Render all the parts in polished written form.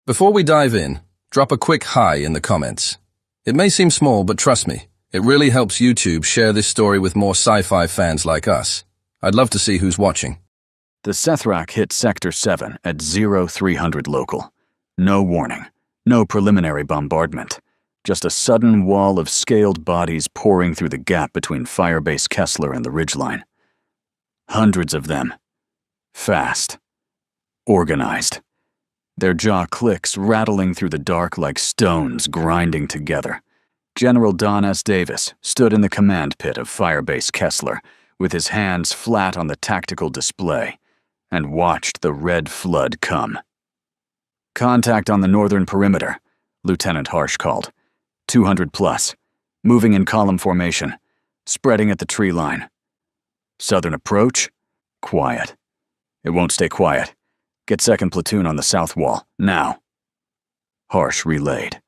Before we dive in, drop a quick hi in the comments. It may seem small, but trust me, it really helps YouTube share this story with more sci-fi fans like us. I'd love to see who's watching. The Sethrak hit Sector 7 at 0300 local. No warning, no preliminary bombardment. Just a sudden wall of scaled bodies pouring through the gap between Firebase Kessler and the ridgeline. Hundreds of them. Fast. Organized. Their jaw clicks rattling through the dark like stones grinding together. General Don S. Davis stood in the command pit of Firebase Kessler with his hands flat on the tactical display and watched the red flood come. "Contact on the northern perimeter," Lieutenant Harsh called. 200 plus, moving in column formation, spreading at the tree line. "Southern approach? Quiet. It won't stay quiet. Get 2nd platoon on the south wall, now." Harsh relayed.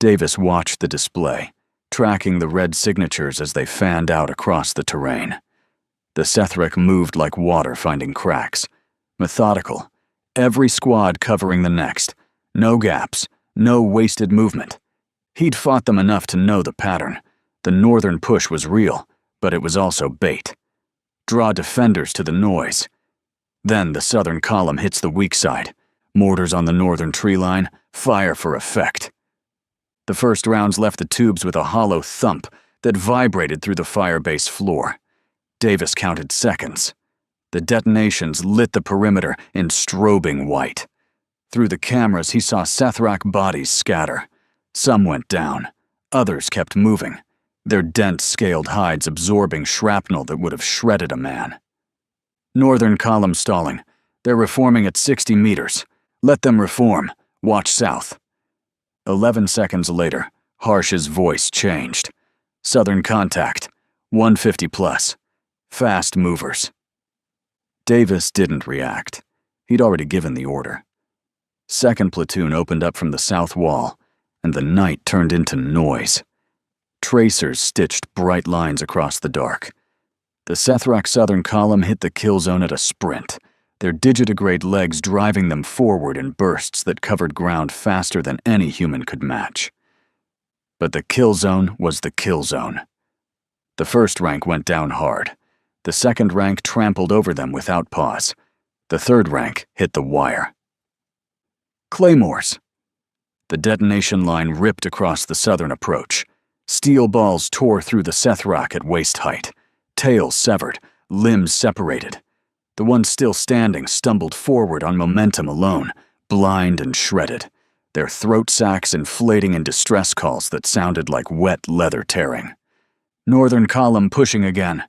Davis watched the display, tracking the red signatures as they fanned out across the terrain. The Sethrak moved like water finding cracks. Methodical, every squad covering the next. No gaps, no wasted movement. He'd fought them enough to know the pattern. The northern push was real, but it was also bait. Draw defenders to the noise. Then the southern column hits the weak side. Mortars on the northern tree line, fire for effect. The first rounds left the tubes with a hollow thump that vibrated through the firebase floor. Davis counted seconds. The detonations lit the perimeter in strobing white. Through the cameras, he saw Sethrak bodies scatter. Some went down. Others kept moving, their dense scaled hides absorbing shrapnel that would have shredded a man. Northern column stalling. They're reforming at 60 meters. Let them reform. Watch south. 11 seconds later, Harsh's voice changed. Southern contact. 150 plus. Fast movers. Davis didn't react. He'd already given the order. 2nd platoon opened up from the south wall, and the night turned into noise. Tracers stitched bright lines across the dark. The Sethrak southern column hit the kill zone at a sprint, their digitigrade legs driving them forward in bursts that covered ground faster than any human could match. But the kill zone was the kill zone. The first rank went down hard. The second rank trampled over them without pause. The third rank hit the wire. Claymores. The detonation line ripped across the southern approach. Steel balls tore through the Sethrak at waist height. Tails severed, limbs separated. The ones still standing stumbled forward on momentum alone, blind and shredded, their throat sacs inflating in distress calls that sounded like wet leather tearing. Northern column pushing again.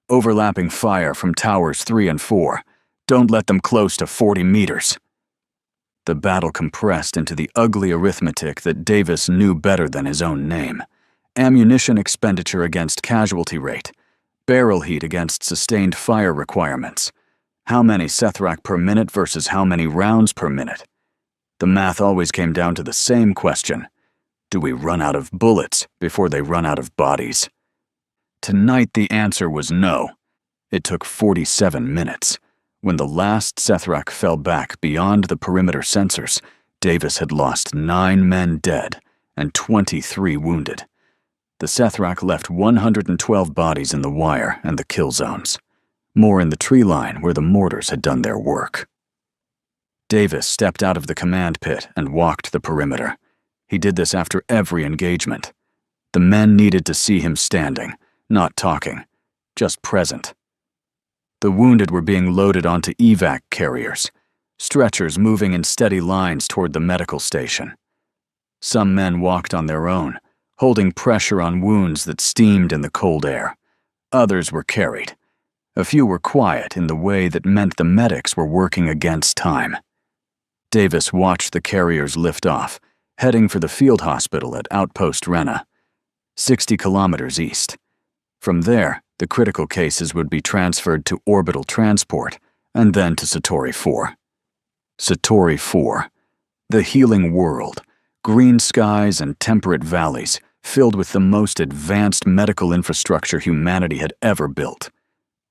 Overlapping fire from towers 3 and 4. Don't let them close to 40 meters. The battle compressed into the ugly arithmetic that Davis knew better than his own name. Ammunition expenditure against casualty rate. Barrel heat against sustained fire requirements. How many Sethrak per minute versus how many rounds per minute? The math always came down to the same question. Do we run out of bullets before they run out of bodies? Tonight the answer was no. It took 47 minutes. When the last Sethrak fell back beyond the perimeter sensors, Davis had lost 9 men dead and 23 wounded. The Sethrak left 112 bodies in the wire and the kill zones. More in the tree line where the mortars had done their work. Davis stepped out of the command pit and walked the perimeter. He did this after every engagement. The men needed to see him standing, not talking, just present. The wounded were being loaded onto evac carriers, stretchers moving in steady lines toward the medical station. Some men walked on their own, holding pressure on wounds that steamed in the cold air. Others were carried. A few were quiet in the way that meant the medics were working against time. Davis watched the carriers lift off, heading for the field hospital at Outpost Rena, 60 kilometers east. From there, the critical cases would be transferred to orbital transport, and then to Satori 4. Satori 4, the healing world, green skies and temperate valleys filled with the most advanced medical infrastructure humanity had ever built.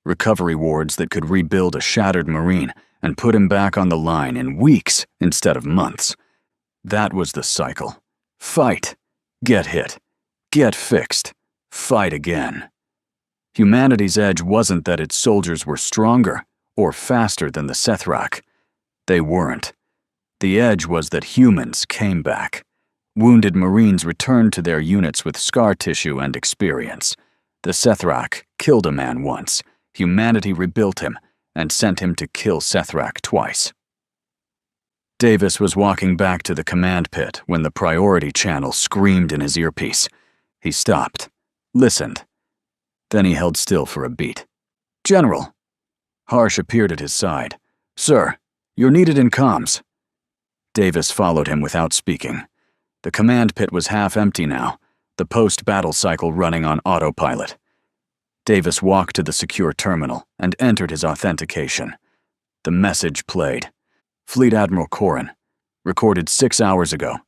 Recovery wards that could rebuild a shattered Marine and put him back on the line in weeks instead of months. That was the cycle. Fight. Get hit. Get fixed. Fight again. Humanity's edge wasn't that its soldiers were stronger or faster than the Sethrak. They weren't. The edge was that humans came back. Wounded Marines returned to their units with scar tissue and experience. The Sethrak killed a man once. Humanity rebuilt him and sent him to kill Sethrak twice. Davis was walking back to the command pit when the priority channel screamed in his earpiece. He stopped, listened. Then he held still for a beat. "General." Harsh appeared at his side. "Sir, you're needed in comms." Davis followed him without speaking. The command pit was half empty now, the post-battle cycle running on autopilot. Davis walked to the secure terminal and entered his authentication. The message played. Fleet Admiral Corrin, recorded 6 hours ago,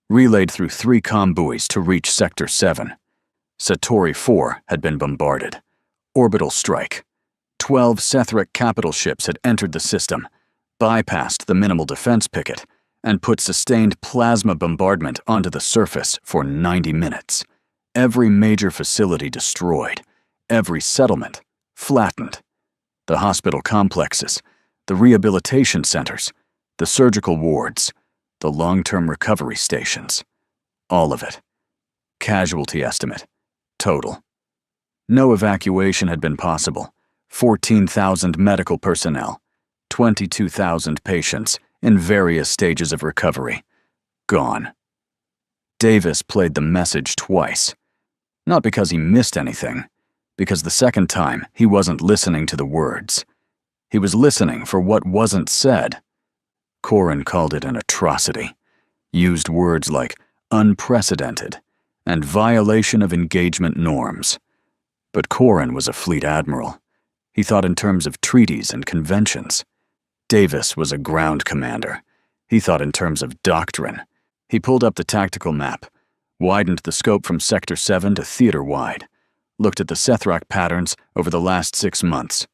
relayed through 3 comm buoys to reach Sector 7. Satori 4 had been bombarded. Orbital strike. 12 Sethrak capital ships had entered the system, bypassed the minimal defense picket, and put sustained plasma bombardment onto the surface for 90 minutes. Every major facility destroyed. Every settlement flattened. The hospital complexes, the rehabilitation centers, the surgical wards, the long-term recovery stations. All of it. Casualty estimate. Total. No evacuation had been possible. 14,000 medical personnel. 22,000 patients in various stages of recovery. Gone. Davis played the message twice. Not because he missed anything, because the second time he wasn't listening to the words. He was listening for what wasn't said. Corrin called it an atrocity, used words like unprecedented and violation of engagement norms. But Corrin was a fleet admiral. He thought in terms of treaties and conventions. Davis was a ground commander. He thought in terms of doctrine. He pulled up the tactical map, widened the scope from Sector 7 to theater-wide, looked at the Sethrak patterns over the last 6 months,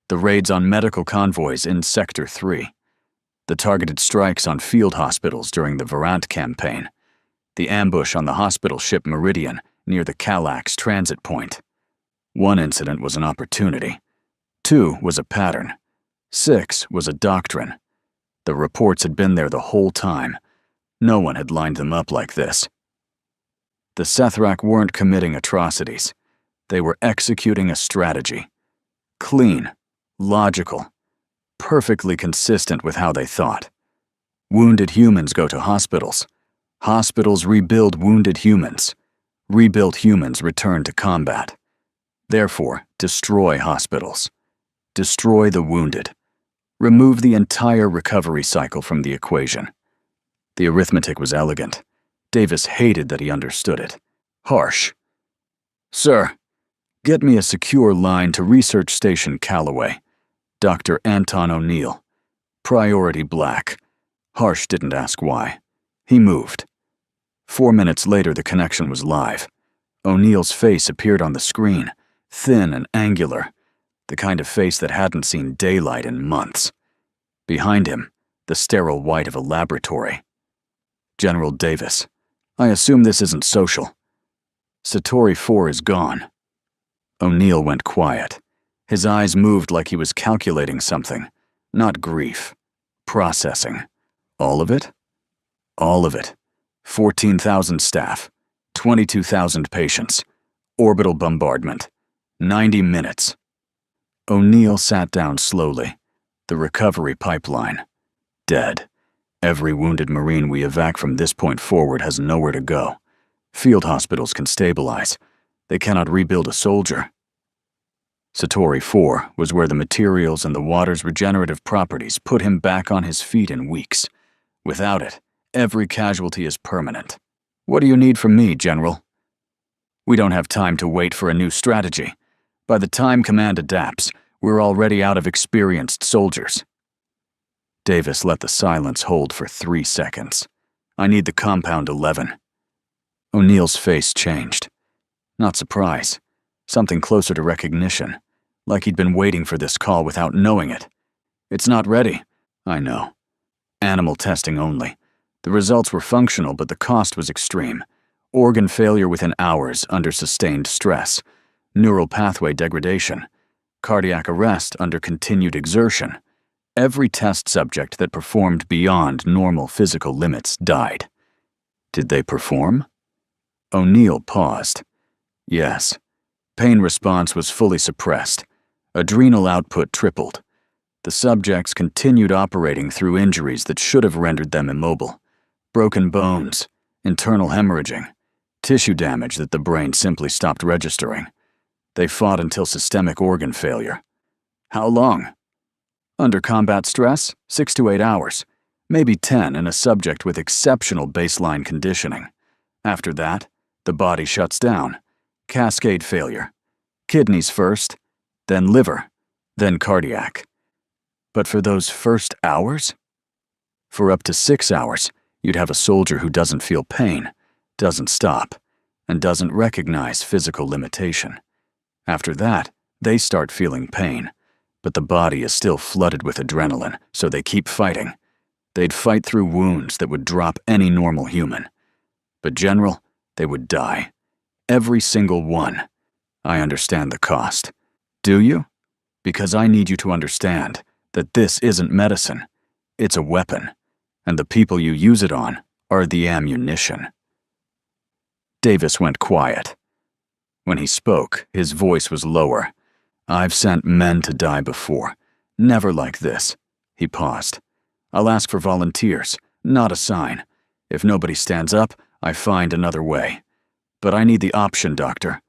the raids on medical convoys in Sector 3, the targeted strikes on field hospitals during the Varant campaign, the ambush on the hospital ship Meridian near the Calax transit point. 1 incident was an opportunity. 2 was a pattern. 6 was a doctrine. The reports had been there the whole time. No one had lined them up like this. The Sethrak weren't committing atrocities. They were executing a strategy. Clean, logical, perfectly consistent with how they thought. Wounded humans go to hospitals. Hospitals rebuild wounded humans. Rebuilt humans return to combat. Therefore, destroy hospitals. Destroy the wounded. Remove the entire recovery cycle from the equation. The arithmetic was elegant. Davis hated that he understood it. Harsh. "Sir, get me a secure line to Research Station Callaway. Dr. Anton O'Neill. Priority black." Harsh didn't ask why. He moved. 4 minutes later, the connection was live. O'Neill's face appeared on the screen, thin and angular, the kind of face that hadn't seen daylight in months. Behind him, the sterile white of a laboratory. "General Davis, I assume this isn't social. Satori 4 is gone." O'Neill went quiet. His eyes moved like he was calculating something, not grief. Processing. All of it? All of it. 14,000 staff, 22,000 patients, orbital bombardment, 90 minutes. O'Neill sat down slowly. The recovery pipeline. Dead. Every wounded Marine we evac from this point forward has nowhere to go. Field hospitals can stabilize. They cannot rebuild a soldier. Satori 4 was where the materials and the water's regenerative properties put him back on his feet in weeks. Without it, every casualty is permanent. "What do you need from me, General?" "We don't have time to wait for a new strategy. By the time command adapts, we're already out of experienced soldiers." Davis let the silence hold for 3 seconds. "I need the Compound 11. O'Neill's face changed. Not surprise. Something closer to recognition. Like he'd been waiting for this call without knowing it. "It's not ready." "I know. Animal testing only. The results were functional, but the cost was extreme. Organ failure within hours under sustained stress, neural pathway degradation, cardiac arrest under continued exertion. Every test subject that performed beyond normal physical limits died. Did they perform? O'Neill paused. Yes. Pain response was fully suppressed. Adrenal output tripled. The subjects continued operating through injuries that should have rendered them immobile. Broken bones, internal hemorrhaging, tissue damage that the brain simply stopped registering. They fought until systemic organ failure. How long? Under combat stress, 6 to 8 hours, maybe 10 in a subject with exceptional baseline conditioning. After that, the body shuts down. Cascade failure. Kidneys first, then liver, then cardiac. But for those first hours? For up to 6 hours, you'd have a soldier who doesn't feel pain, doesn't stop, and doesn't recognize physical limitation. After that, they start feeling pain, but the body is still flooded with adrenaline, so they keep fighting. They'd fight through wounds that would drop any normal human. But General, they would die. Every single one. I understand the cost. Do you? Because I need you to understand that this isn't medicine. It's a weapon, and the people you use it on are the ammunition. Davis went quiet. When he spoke, his voice was lower. I've sent men to die before. Never like this. He paused. I'll ask for volunteers, not a sign. If nobody stands up, I find another way. But I need the option, Doctor,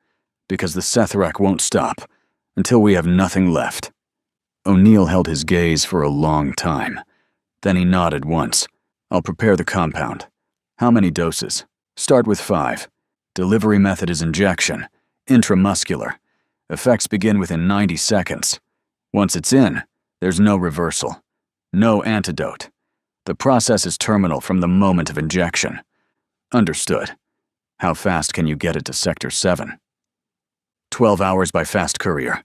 because the Sethrak won't stop until we have nothing left. O'Neill held his gaze for a long time. Then he nodded once. I'll prepare the compound. How many doses? Start with 5. Delivery method is injection, intramuscular. Effects begin within 90 seconds. Once it's in, there's no reversal. No antidote. The process is terminal from the moment of injection. Understood. How fast can you get it to Sector 7? 12 hours by fast courier.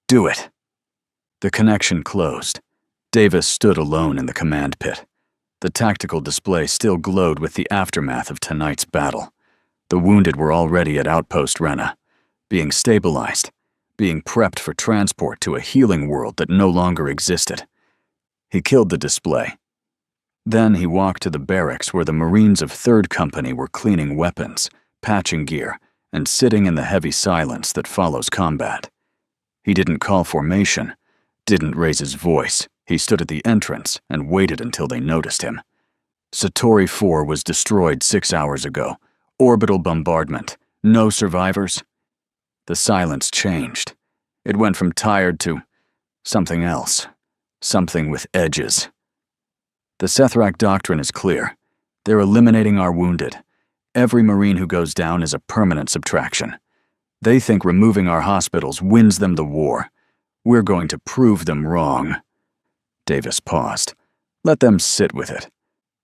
Do it. The connection closed. Davis stood alone in the command pit. The tactical display still glowed with the aftermath of tonight's battle. The wounded were already at Outpost Rena, being stabilized, being prepped for transport to a healing world that no longer existed. He killed the display. Then he walked to the barracks where the Marines of 3rd Company were cleaning weapons, patching gear, and sitting in the heavy silence that follows combat. He didn't call formation, didn't raise his voice. He stood at the entrance and waited until they noticed him. Satori 4 was destroyed 6 hours ago. Orbital bombardment. No survivors. The silence changed. It went from tired to something else. Something with edges. The Sethrak doctrine is clear. They're eliminating our wounded. Every Marine who goes down is a permanent subtraction. They think removing our hospitals wins them the war. We're going to prove them wrong. Davis paused. Let them sit with it.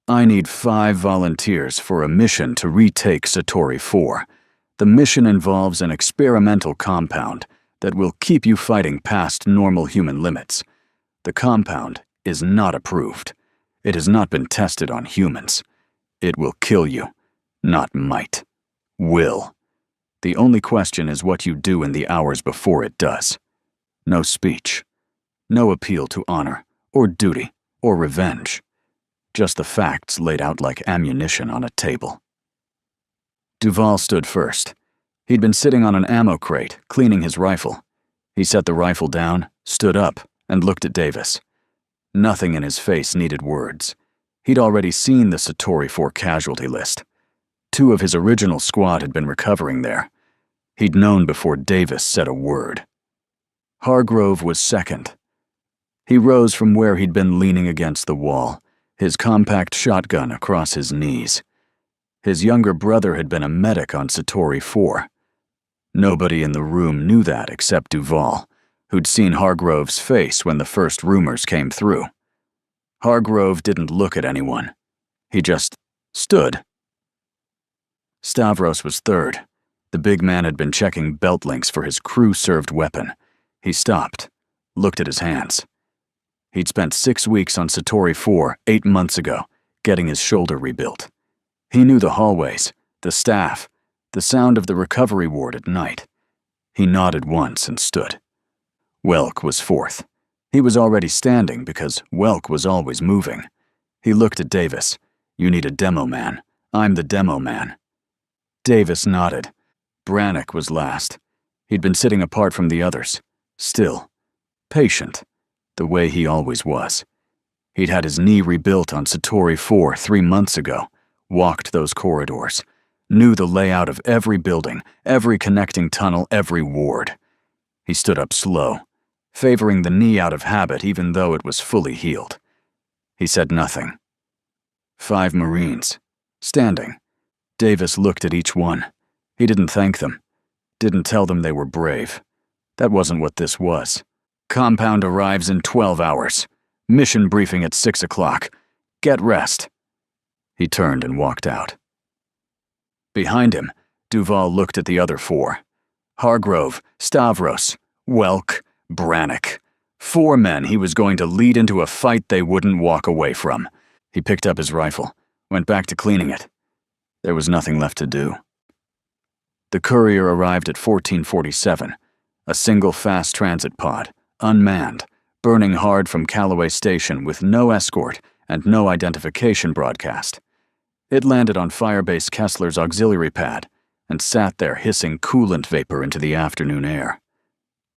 I need 5 volunteers for a mission to retake Satori 4. The mission involves an experimental compound that will keep you fighting past normal human limits. The compound is not approved. It has not been tested on humans. It will kill you, not might. Will. The only question is what you do in the hours before it does. No speech. No appeal to honor, or duty, or revenge. Just the facts laid out like ammunition on a table. Duval stood first. He'd been sitting on an ammo crate, cleaning his rifle. He set the rifle down, stood up, and looked at Davis. Nothing in his face needed words. He'd already seen the Satori 4 casualty list. 2 of his original squad had been recovering there. He'd known before Davis said a word. Hargrove was second. He rose from where he'd been leaning against the wall, his compact shotgun across his knees. His younger brother had been a medic on Satori 4. Nobody in the room knew that except Duval, who'd seen Hargrove's face when the first rumors came through. Hargrove didn't look at anyone. He just stood. Stavros was third. The big man had been checking belt links for his crew-served weapon. He stopped, looked at his hands. He'd spent 6 weeks on Satori 4 8 months ago, getting his shoulder rebuilt. He knew the hallways, the staff, the sound of the recovery ward at night. He nodded once and stood. Welk was fourth. He was already standing because Welk was always moving. He looked at Davis. "You need a demo man. I'm the demo man." Davis nodded. Brannick was last. He'd been sitting apart from the others. Still. Patient. The way he always was. He'd had his knee rebuilt on Satori 4 3 months ago. Walked those corridors. Knew the layout of every building, every connecting tunnel, every ward. He stood up slow, favoring the knee out of habit even though it was fully healed. He said nothing. 5 Marines. Standing. Davis looked at each one. He didn't thank them. Didn't tell them they were brave. That wasn't what this was. Compound arrives in 12 hours. Mission briefing at 6 o'clock. Get rest. He turned and walked out. Behind him, Duval looked at the other 4. Hargrove, Stavros, Welk, Brannick. 4 men he was going to lead into a fight they wouldn't walk away from. He picked up his rifle, went back to cleaning it. There was nothing left to do. The courier arrived at 1447, a single fast transit pod, unmanned, burning hard from Callaway Station with no escort and no identification broadcast. It landed on Firebase Kessler's auxiliary pad and sat there hissing coolant vapor into the afternoon air.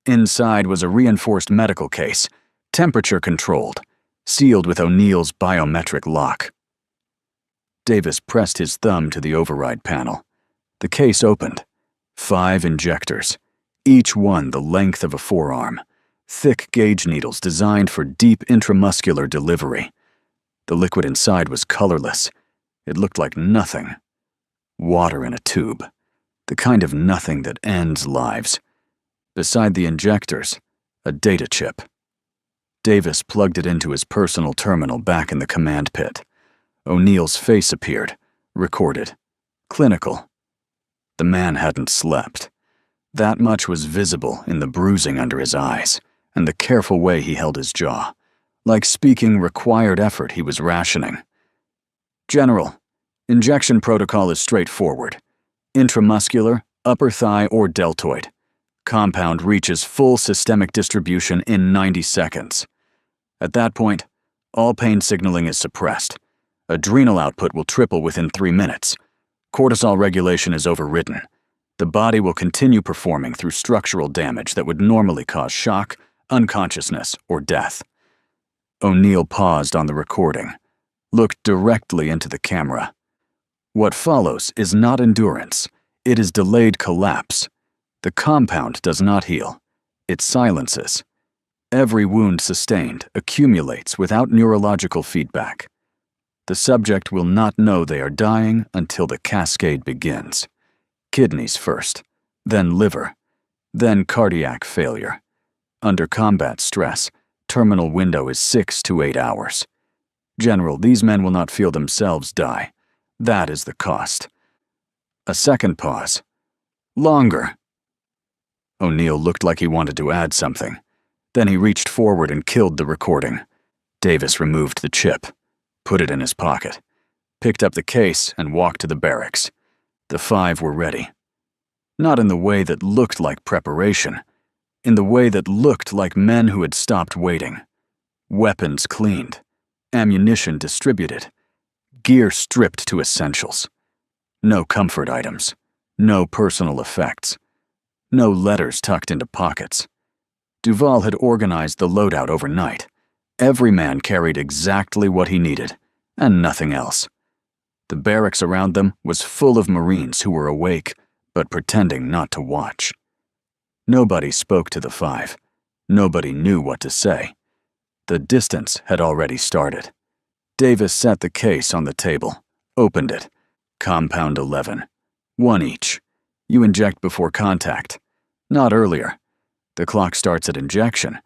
Inside was a reinforced medical case, temperature-controlled, sealed with O'Neill's biometric lock. Davis pressed his thumb to the override panel. The case opened. 5 injectors, each one the length of a forearm. Thick gauge needles designed for deep intramuscular delivery. The liquid inside was colorless. It looked like nothing. Water in a tube. The kind of nothing that ends lives. Beside the injectors, a data chip. Davis plugged it into his personal terminal back in the command pit. O'Neill's face appeared, recorded. Clinical. The man hadn't slept. That much was visible in the bruising under his eyes and the careful way he held his jaw. Like speaking required effort he was rationing. "General, injection protocol is straightforward. Intramuscular, upper thigh, or deltoid. Compound reaches full systemic distribution in 90 seconds. At that point, all pain signaling is suppressed. Adrenal output will triple within 3 minutes. Cortisol regulation is overridden. The body will continue performing through structural damage that would normally cause shock, unconsciousness, or death." O'Neill paused on the recording, looked directly into the camera. What follows is not endurance. It is delayed collapse. The compound does not heal. It silences. Every wound sustained accumulates without neurological feedback. The subject will not know they are dying until the cascade begins. Kidneys first, then liver, then cardiac failure. Under combat stress, terminal window is 6 to 8 hours. General, these men will not feel themselves die. That is the cost. A second pause. Longer. O'Neill looked like he wanted to add something. Then he reached forward and killed the recording. Davis removed the chip, put it in his pocket, picked up the case and walked to the barracks. The 5 were ready. Not in the way that looked like preparation. In the way that looked like men who had stopped waiting. Weapons cleaned. Ammunition distributed. Gear stripped to essentials. No comfort items. No personal effects. No letters tucked into pockets. Duval had organized the loadout overnight. Every man carried exactly what he needed, and nothing else. The barracks around them was full of Marines who were awake, but pretending not to watch. Nobody spoke to the 5. Nobody knew what to say. The distance had already started. Davis set the case on the table, opened it. Compound 11. 1 each. You inject before contact. Not earlier. The clock starts at injection.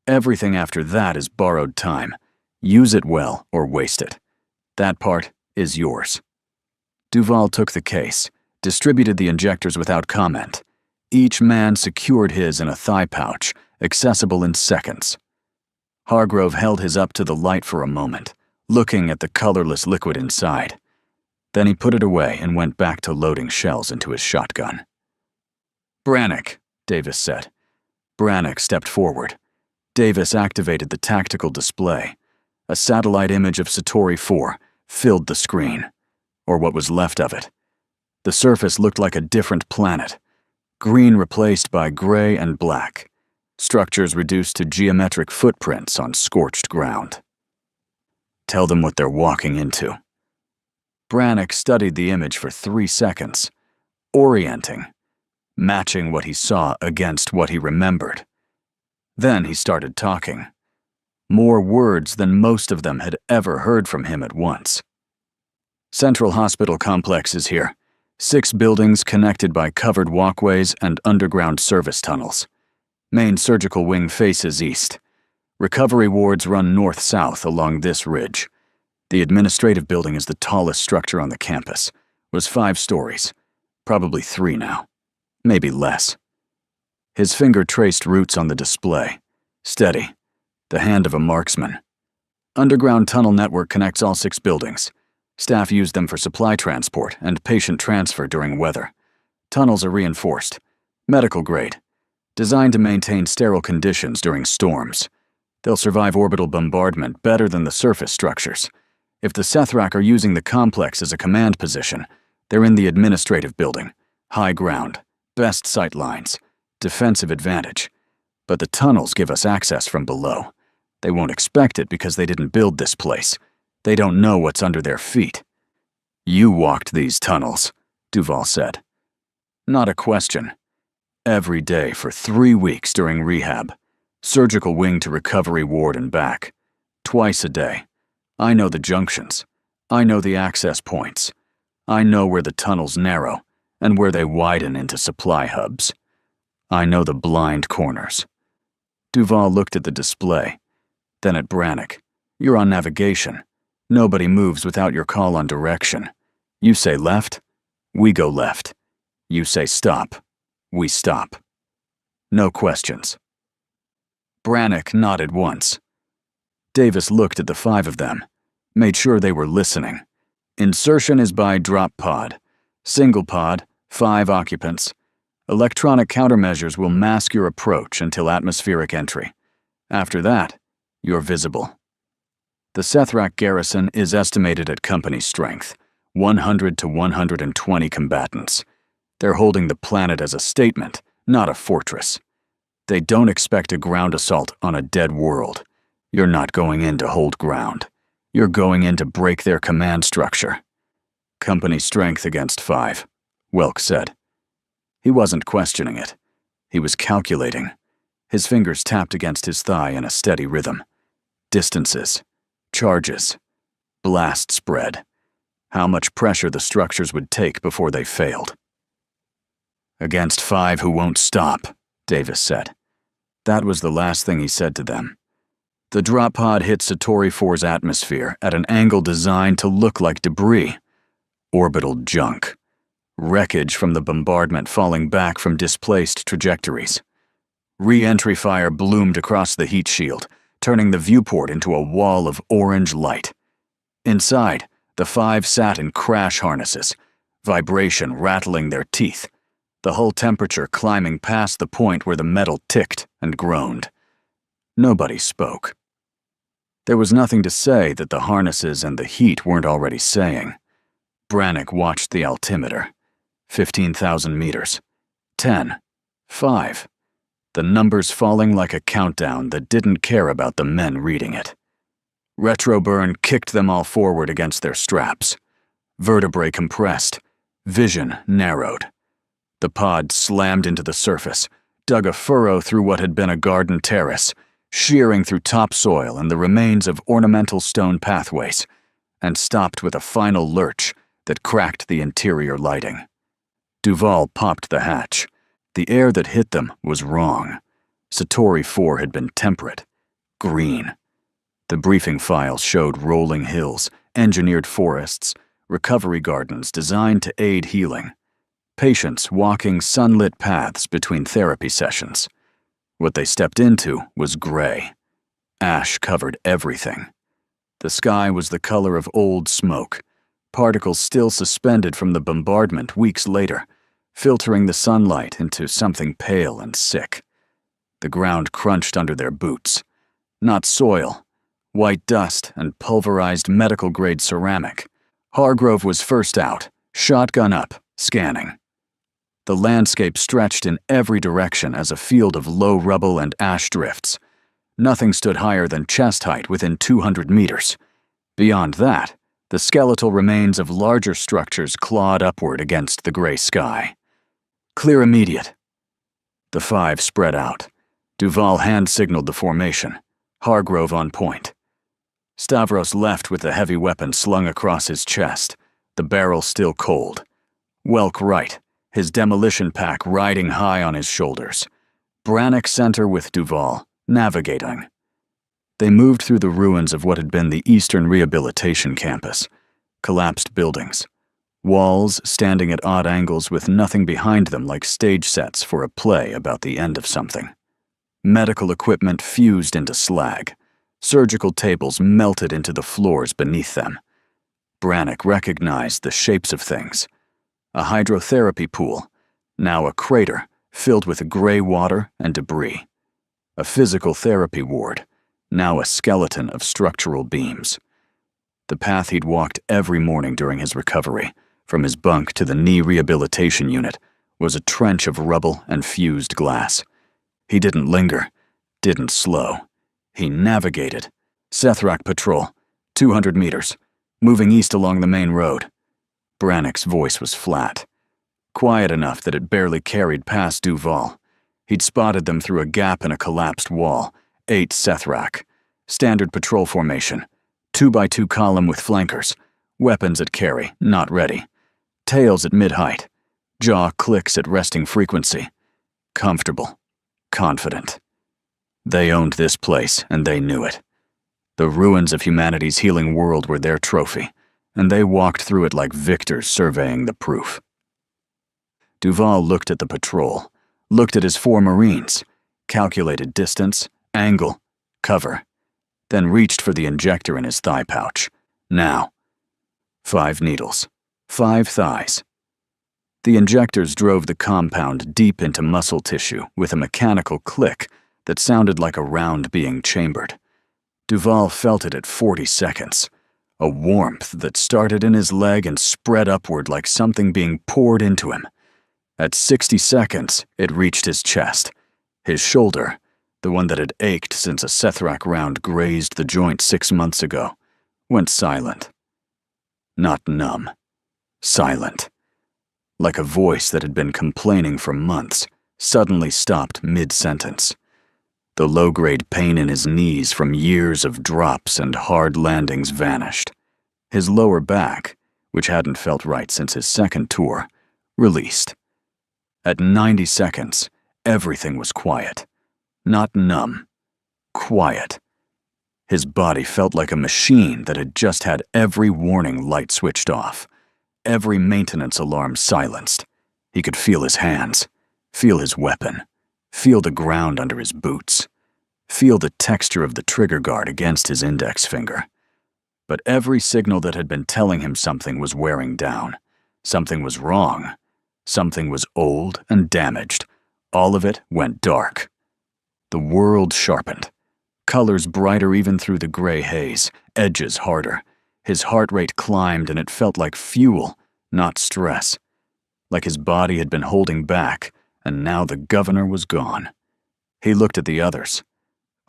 Everything after that is borrowed time. Use it well or waste it. That part is yours. Duval took the case, distributed the injectors without comment. Each man secured his in a thigh pouch, accessible in seconds. Hargrove held his up to the light for a moment, looking at the colorless liquid inside. Then he put it away and went back to loading shells into his shotgun. "Brannick," Davis said. Brannick stepped forward. Davis activated the tactical display. A satellite image of Satori 4 filled the screen, or what was left of it. The surface looked like a different planet, green replaced by gray and black, structures reduced to geometric footprints on scorched ground. "Tell them what they're walking into." Brannick studied the image for 3 seconds, orienting, matching what he saw against what he remembered. Then he started talking. More words than most of them had ever heard from him at once. "Central Hospital Complex is here. 6 buildings connected by covered walkways and underground service tunnels. Main surgical wing faces east. Recovery wards run north-south along this ridge. The administrative building is the tallest structure on the campus. Was 5 stories. Probably 3 now. Maybe less." His finger traced routes on the display. Steady. The hand of a marksman. "Underground tunnel network connects all 6 buildings. Staff use them for supply transport and patient transfer during weather. Tunnels are reinforced. Medical grade. Designed to maintain sterile conditions during storms. They'll survive orbital bombardment better than the surface structures. If the Sethrak are using the complex as a command position, they're in the administrative building. High ground. Best sight lines. Defensive advantage. But the tunnels give us access from below. They won't expect it because they didn't build this place. They don't know what's under their feet." "You walked these tunnels," Duval said. "Not a question. Every day for 3 weeks during rehab. Surgical wing to recovery ward and back. Twice a day. I know the junctions. I know the access points. I know where the tunnels narrow and where they widen into supply hubs. I know the blind corners." Duval looked at the display, then at Brannick. "You're on navigation. Nobody moves without your call on direction. You say left, we go left. You say stop, we stop. No questions." Brannick nodded once. Davis looked at the 5 of them, made sure they were listening. "Insertion is by drop pod. Single pod, 5 occupants. Electronic countermeasures will mask your approach until atmospheric entry. After that, you're visible." The Sethrak garrison is estimated at company strength, 100 to 120 combatants. They're holding the planet as a statement, not a fortress. They don't expect a ground assault on a dead world. You're not going in to hold ground. You're going in to break their command structure. "Company strength against 5, Welk said. He wasn't questioning it. He was calculating. His fingers tapped against his thigh in a steady rhythm. Distances. Charges. Blast spread. How much pressure the structures would take before they failed. "Against 5 who won't stop," Davis said. That was the last thing he said to them. The drop pod hit Satori 4's atmosphere at an angle designed to look like debris. Orbital junk. Wreckage from the bombardment falling back from displaced trajectories. Re-entry fire bloomed across the heat shield, turning the viewport into a wall of orange light. Inside, the 5 sat in crash harnesses, vibration rattling their teeth, the hull temperature climbing past the point where the metal ticked and groaned. Nobody spoke. There was nothing to say that the harnesses and the heat weren't already saying. Brannick watched the altimeter. 15,000 meters. 10. 5. The numbers falling like a countdown that didn't care about the men reading it. Retroburn kicked them all forward against their straps. Vertebrae compressed. Vision narrowed. The pod slammed into the surface, dug a furrow through what had been a garden terrace, shearing through topsoil and the remains of ornamental stone pathways, and stopped with a final lurch that cracked the interior lighting. Duval popped the hatch. The air that hit them was wrong. Satori 4 had been temperate. Green. The briefing files showed rolling hills, engineered forests, recovery gardens designed to aid healing. Patients walking sunlit paths between therapy sessions. What they stepped into was gray. Ash covered everything. The sky was the color of old smoke, particles still suspended from the bombardment weeks later, filtering the sunlight into something pale and sick. The ground crunched under their boots. Not soil, white dust and pulverized medical-grade ceramic. Hargrove was first out, shotgun up, scanning. The landscape stretched in every direction as a field of low rubble and ash drifts. Nothing stood higher than chest height within 200 meters. Beyond that, the skeletal remains of larger structures clawed upward against the gray sky. Clear immediate. The five spread out. Duval hand-signaled the formation. Hargrove on point. Stavros left with the heavy weapon slung across his chest, the barrel still cold. Welk right, his demolition pack riding high on his shoulders. Brannock center with Duval, navigating. They moved through the ruins of what had been the Eastern Rehabilitation Campus. Collapsed buildings. Walls standing at odd angles with nothing behind them like stage sets for a play about the end of something. Medical equipment fused into slag. Surgical tables melted into the floors beneath them. Brannock recognized the shapes of things. A hydrotherapy pool, now a crater filled with gray water and debris. A physical therapy ward, now a skeleton of structural beams. The path he'd walked every morning during his recovery, from his bunk to the knee rehabilitation unit, was a trench of rubble and fused glass. He didn't linger, didn't slow. He navigated. Sethrak Patrol, 200 meters, moving east along the main road. Brannock's voice was flat, quiet enough that it barely carried past Duval. He'd spotted them through a gap in a collapsed wall. 8 Sethrak. Standard patrol formation. 2x2 column with flankers. Weapons at carry, not ready. Tails at mid-height. Jaw clicks at resting frequency. Comfortable. Confident. They owned this place, and they knew it. The ruins of humanity's healing world were their trophy, and they walked through it like victors surveying the proof. Duval looked at the patrol, looked at his 4 Marines, calculated distance, angle, cover, then reached for the injector in his thigh pouch. Now. 5 needles. 5 thighs. The injectors drove the compound deep into muscle tissue with a mechanical click that sounded like a round being chambered. Duval felt it at 40 seconds. A warmth that started in his leg and spread upward like something being poured into him. At 60 seconds, it reached his chest. His shoulder, the one that had ached since a Sethrak round grazed the joint 6 months ago, went silent. Not numb. Silent. Like a voice that had been complaining for months, suddenly stopped mid-sentence. The low-grade pain in his knees from years of drops and hard landings vanished. His lower back, which hadn't felt right since his second tour, released. At 90 seconds, everything was quiet. Not numb. Quiet. His body felt like a machine that had just had every warning light switched off. Every maintenance alarm silenced. He could feel his hands, feel his weapon, feel the ground under his boots, feel the texture of the trigger guard against his index finger. But every signal that had been telling him something was wearing down. Something was wrong. Something was old and damaged. All of it went dark. The world sharpened. Colors brighter even through the gray haze, edges harder. His heart rate climbed and it felt like fuel, not stress. Like his body had been holding back, and now the governor was gone. He looked at the others.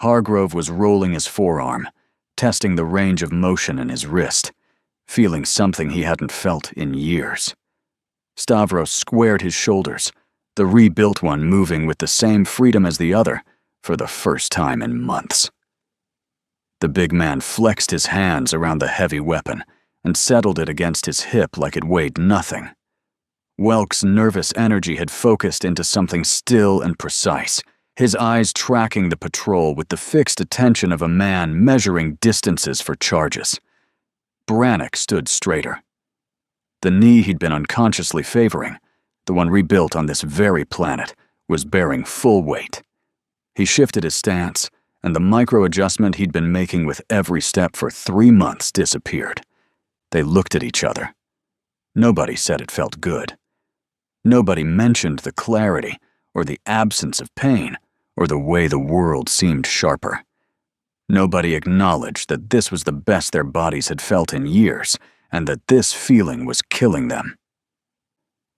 Hargrove was rolling his forearm, testing the range of motion in his wrist, feeling something he hadn't felt in years. Stavros squared his shoulders, the rebuilt one moving with the same freedom as the other for the first time in months. The big man flexed his hands around the heavy weapon and settled it against his hip like it weighed nothing. Welk's nervous energy had focused into something still and precise, his eyes tracking the patrol with the fixed attention of a man measuring distances for charges. Brannock stood straighter. The knee he'd been unconsciously favoring, the one rebuilt on this very planet, was bearing full weight. He shifted his stance, and the micro-adjustment he'd been making with every step for 3 months disappeared. They looked at each other. Nobody said it felt good. Nobody mentioned the clarity, or the absence of pain, or the way the world seemed sharper. Nobody acknowledged that this was the best their bodies had felt in years, and that this feeling was killing them.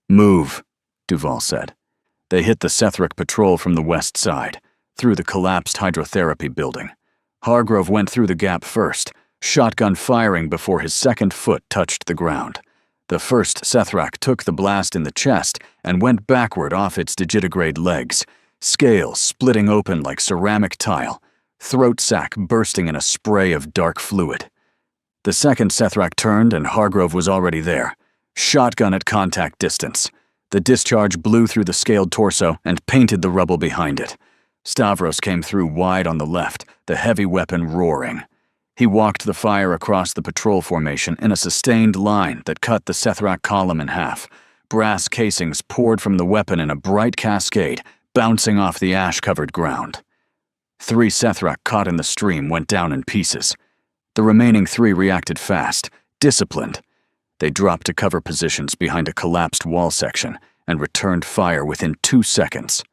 "Move," Duval said. They hit the Sethric patrol from the west side, through the collapsed hydrotherapy building. Hargrove went through the gap first, shotgun firing before his second foot touched the ground. The first Sethrak took the blast in the chest and went backward off its digitigrade legs, scales splitting open like ceramic tile, throat sac bursting in a spray of dark fluid. The second Sethrak turned and Hargrove was already there, shotgun at contact distance. The discharge blew through the scaled torso and painted the rubble behind it. Stavros came through wide on the left, the heavy weapon roaring. He walked the fire across the patrol formation in a sustained line that cut the Sethrak column in half. Brass casings poured from the weapon in a bright cascade, bouncing off the ash-covered ground. 3 Sethrak caught in the stream went down in pieces. The remaining 3 reacted fast, disciplined. They dropped to cover positions behind a collapsed wall section and returned fire within 2 seconds.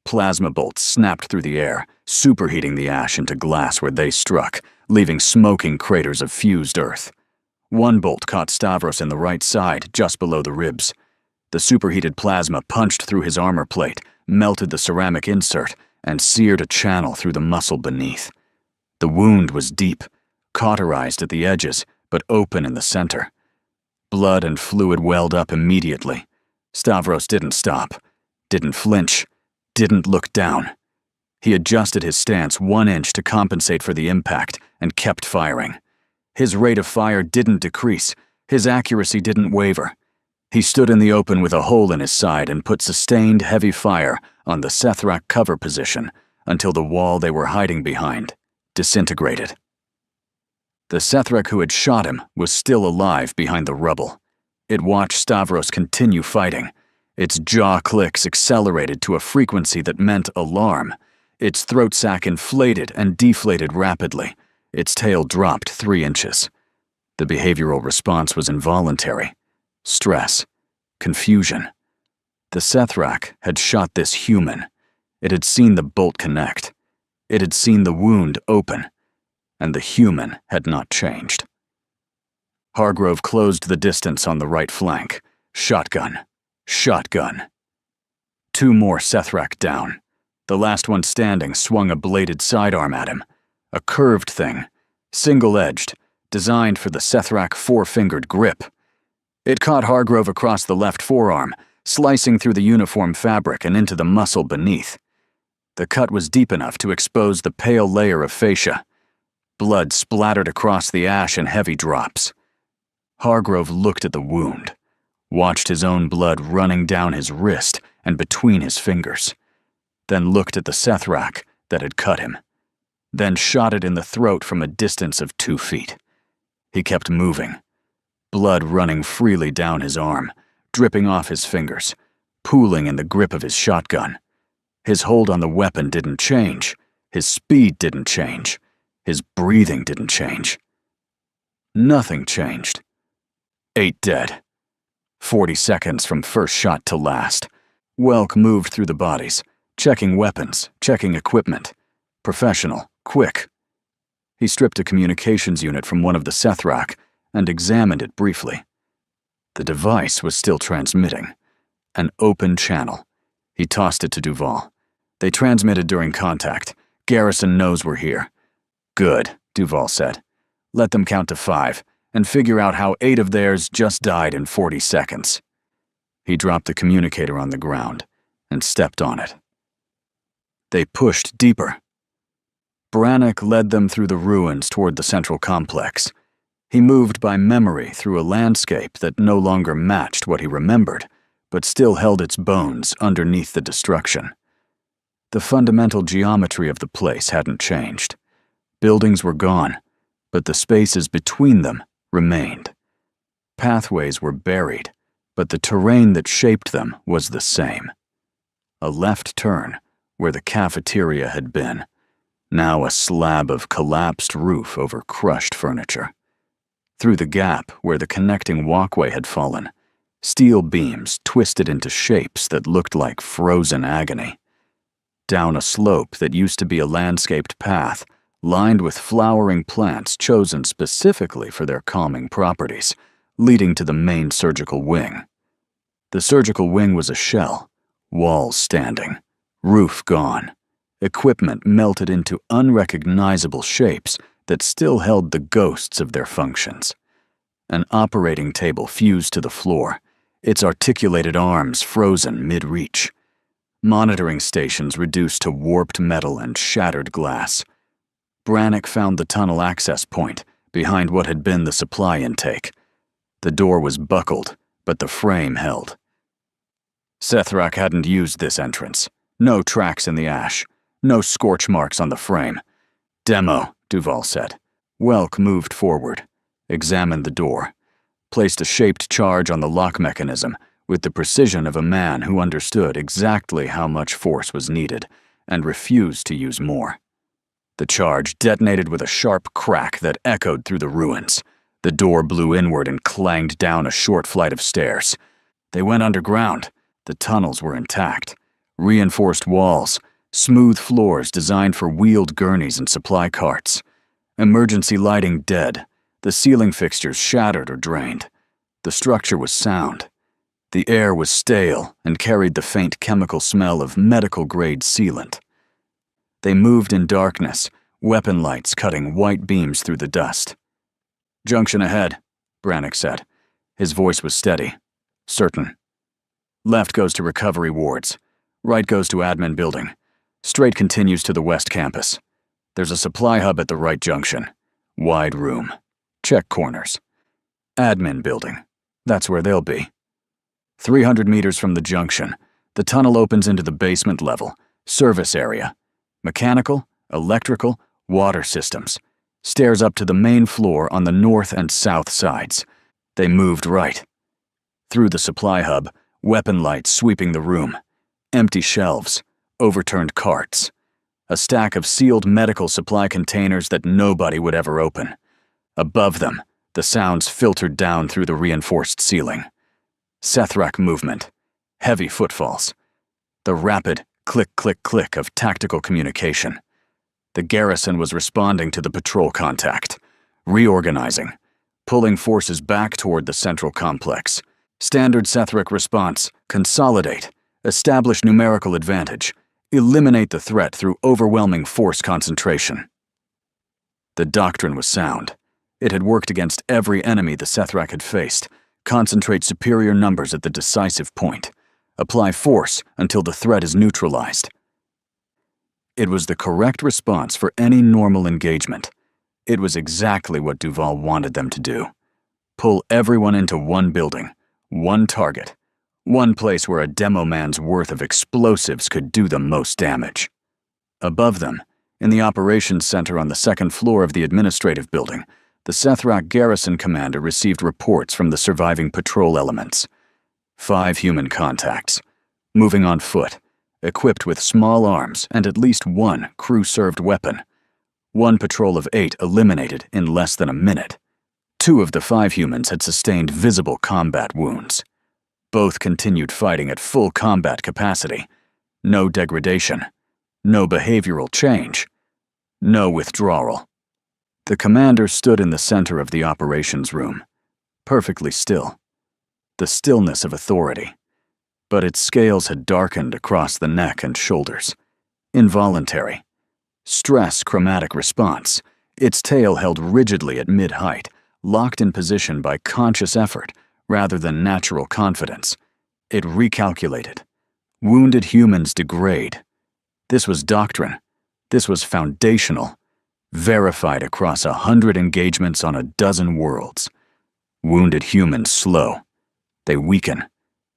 Plasma bolts snapped through the air, superheating the ash into glass where they struck, leaving smoking craters of fused earth. 1 bolt caught Stavros in the right side, just below the ribs. The superheated plasma punched through his armor plate, melted the ceramic insert, and seared a channel through the muscle beneath. The wound was deep, cauterized at the edges, but open in the center. Blood and fluid welled up immediately. Stavros didn't stop, didn't flinch, didn't look down. He adjusted his stance 1 inch to compensate for the impact and kept firing. His rate of fire didn't decrease, his accuracy didn't waver. He stood in the open with a hole in his side and put sustained heavy fire on the Sethrak cover position until the wall they were hiding behind disintegrated. The Sethrak who had shot him was still alive behind the rubble. It watched Stavros continue fighting. Its jaw clicks accelerated to a frequency that meant alarm. Its throat sac inflated and deflated rapidly. Its tail dropped 3 inches. The behavioral response was involuntary. Stress. Confusion. The Sethrak had shot this human. It had seen the bolt connect. It had seen the wound open. And the human had not changed. Hargrove closed the distance on the right flank. Shotgun. Shotgun. 2 more Sethrak down. The last one standing swung a bladed sidearm at him. A curved thing, single-edged, designed for the Sethrak 4-fingered grip. It caught Hargrove across the left forearm, slicing through the uniform fabric and into the muscle beneath. The cut was deep enough to expose the pale layer of fascia. Blood splattered across the ash in heavy drops. Hargrove looked at the wound, watched his own blood running down his wrist and between his fingers, then looked at the Sethrak that had cut him, then shot it in the throat from a distance of 2 feet. He kept moving, blood running freely down his arm, dripping off his fingers, pooling in the grip of his shotgun. His hold on the weapon didn't change, his speed didn't change, his breathing didn't change. Nothing changed. 8 dead. 40 seconds from first shot to last. Welk moved through the bodies, checking weapons, checking equipment. Professional, quick. He stripped a communications unit from one of the Sethrak and examined it briefly. The device was still transmitting. An open channel. He tossed it to Duval. They transmitted during contact. Garrison knows we're here. Good, Duval said. Let them count to 5 and figure out how 8 of theirs just died in 40 seconds. He dropped the communicator on the ground and stepped on it. They pushed deeper. Brannick led them through the ruins toward the central complex. He moved by memory through a landscape that no longer matched what he remembered, but still held its bones underneath the destruction. The fundamental geometry of the place hadn't changed. Buildings were gone, but the spaces between them remained. Pathways were buried, but the terrain that shaped them was the same. A left turn, where the cafeteria had been. now a slab of collapsed roof over crushed furniture. Through the gap where the connecting walkway had fallen, steel beams twisted into shapes that looked like frozen agony. Down a slope that used to be a landscaped path, lined with flowering plants chosen specifically for their calming properties, leading to the main surgical wing. The surgical wing was a shell, walls standing, roof gone, equipment melted into unrecognizable shapes that still held the ghosts of their functions. An operating table fused to the floor, its articulated arms frozen mid-reach. Monitoring stations reduced to warped metal and shattered glass. Brannick found the tunnel access point behind what had been the supply intake. The door was buckled, but the frame held. Sethrak hadn't used this entrance. No tracks in the ash. No scorch marks on the frame. Demo, Duval said. Welk moved forward, examined the door, placed a shaped charge on the lock mechanism with the precision of a man who understood exactly how much force was needed and refused to use more. The charge detonated with a sharp crack that echoed through the ruins. The door blew inward and clanged down a short flight of stairs. They went underground. The tunnels were intact. Reinforced walls, smooth floors designed for wheeled gurneys and supply carts. Emergency lighting dead. The ceiling fixtures shattered or drained. The structure was sound. The air was stale and carried the faint chemical smell of medical-grade sealant. They moved in darkness, weapon lights cutting white beams through the dust. "Junction ahead," Brannick said. His voice was steady, certain. "Left goes to recovery wards. Right goes to admin building. Straight continues to the west campus. There's a supply hub at the right junction. Wide room. Check corners. Admin building. That's where they'll be. 300 meters from the junction, the tunnel opens into the basement level, service area. Mechanical, electrical, water systems. Stairs up to the main floor on the north and south sides. They moved right. Through the supply hub, weapon lights sweeping the room. Empty shelves, overturned carts. A stack of sealed medical supply containers that nobody would ever open. Above them, the sounds filtered down through the reinforced ceiling. Sethrak movement, heavy footfalls. The rapid click-click-click of tactical communication. The garrison was responding to the patrol contact, reorganizing, pulling forces back toward the central complex. Standard Sethrak response: consolidate, establish numerical advantage, eliminate the threat through overwhelming force concentration. The doctrine was sound. It had worked against every enemy the Sethrak had faced. Concentrate superior numbers at the decisive point. Apply force until the threat is neutralized. It was the correct response for any normal engagement. It was exactly what Duval wanted them to do. Pull everyone into one building, one target, one place where a demo man's worth of explosives could do the most damage. Above them, in the operations center on the second floor of the administrative building, the Sethrak garrison commander received reports from the surviving patrol elements. 5 human contacts, moving on foot, equipped with small arms and at least one crew-served weapon. 1 patrol of 8 eliminated in less than a minute. 2 of the 5 humans had sustained visible combat wounds. Both continued fighting at full combat capacity. No degradation. No behavioral change. No withdrawal. The commander stood in the center of the operations room, perfectly still. The stillness of authority. But its scales had darkened across the neck and shoulders. Involuntary. Stress chromatic response. Its tail held rigidly at mid-height, locked in position by conscious effort rather than natural confidence. It recalculated. Wounded humans degrade. This was doctrine. This was foundational. Verified across 100 engagements on a dozen worlds. Wounded humans slow. They weaken.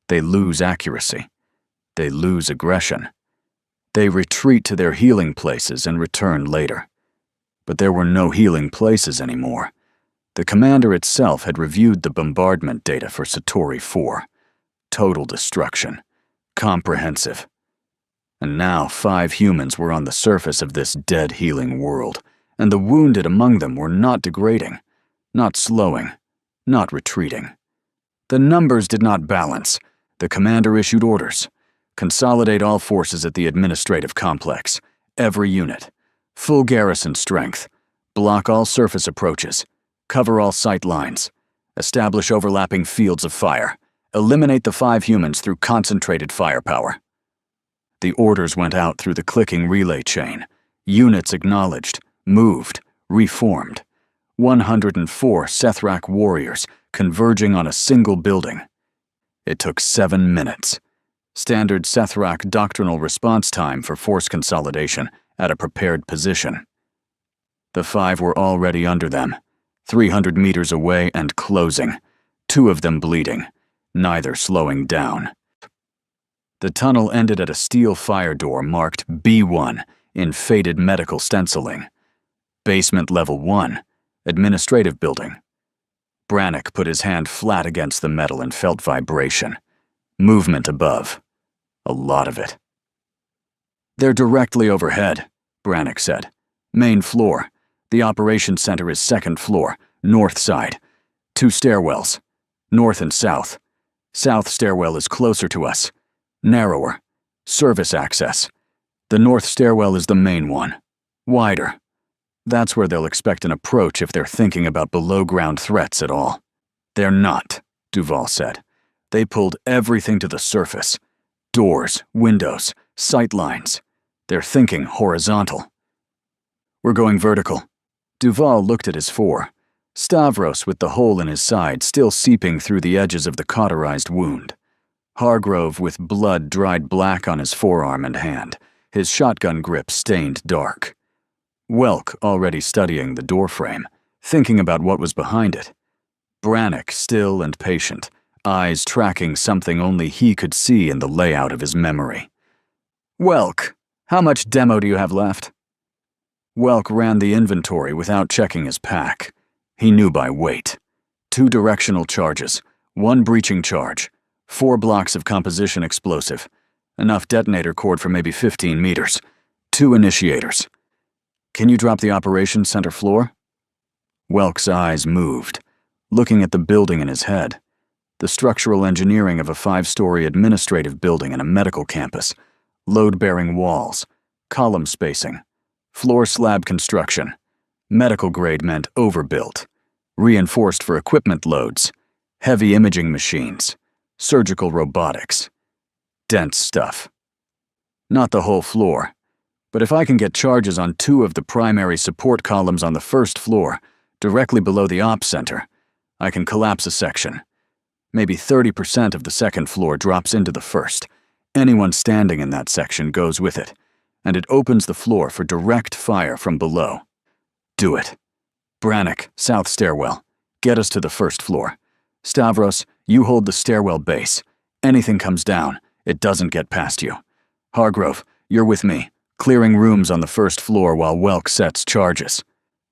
They lose accuracy. They lose aggression. They retreat to their healing places and return later. But there were no healing places anymore. The commander itself had reviewed the bombardment data for Satori 4. Total destruction. Comprehensive. And now 5 humans were on the surface of this dead healing world, and the wounded among them were not degrading, not slowing, not retreating. The numbers did not balance. The commander issued orders. Consolidate all forces at the administrative complex. Every unit. Full garrison strength. Block all surface approaches. Cover all sight lines. Establish overlapping fields of fire. Eliminate the 5 humans through concentrated firepower. The orders went out through the clicking relay chain. Units acknowledged, moved, reformed. 104 Sethrak warriors converging on a single building. It took 7 minutes. Standard Sethrak doctrinal response time for force consolidation at a prepared position. The 5 were already under them, 300 meters away and closing, 2 of them bleeding, neither slowing down. The tunnel ended at a steel fire door marked B1 in faded medical stenciling. Basement level 1, administrative building. Brannick put his hand flat against the metal and felt vibration. Movement above. A lot of it. They're directly overhead, Brannick said. Main floor. The operations center is 2nd floor, north side. 2 stairwells. North and south. South stairwell is closer to us. Narrower. Service access. The north stairwell is the main one. Wider. That's where they'll expect an approach if they're thinking about below-ground threats at all. They're not, Duval said. They pulled everything to the surface. Doors, windows, sight lines. They're thinking horizontal. We're going vertical. Duval looked at his 4. Stavros with the hole in his side still seeping through the edges of the cauterized wound. Hargrove with blood dried black on his forearm and hand, his shotgun grip stained dark. Welk already studying the doorframe, thinking about what was behind it. Brannick still and patient, eyes tracking something only he could see in the layout of his memory. Welk, how much demo do you have left? Welk ran the inventory without checking his pack. He knew by weight. 2 directional charges, 1 breaching charge, 4 blocks of composition explosive, enough detonator cord for maybe 15 meters, 2 initiators. Can you drop the operations center floor? Welk's eyes moved, looking at the building in his head. The structural engineering of a 5-story administrative building and a medical campus. Load-bearing walls, column spacing, floor slab construction. Medical grade meant overbuilt. Reinforced for equipment loads. Heavy imaging machines. Surgical robotics. Dense stuff. Not the whole floor. But if I can get charges on 2 of the primary support columns on the 1st floor, directly below the ops center, I can collapse a section. Maybe 30% of the 2nd floor drops into the 1st. Anyone standing in that section goes with it, and it opens the floor for direct fire from below. Do it. Brannick, south stairwell. Get us to the 1st floor. Stavros, you hold the stairwell base. Anything comes down, it doesn't get past you. Hargrove, you're with me, clearing rooms on the 1st floor while Welk sets charges.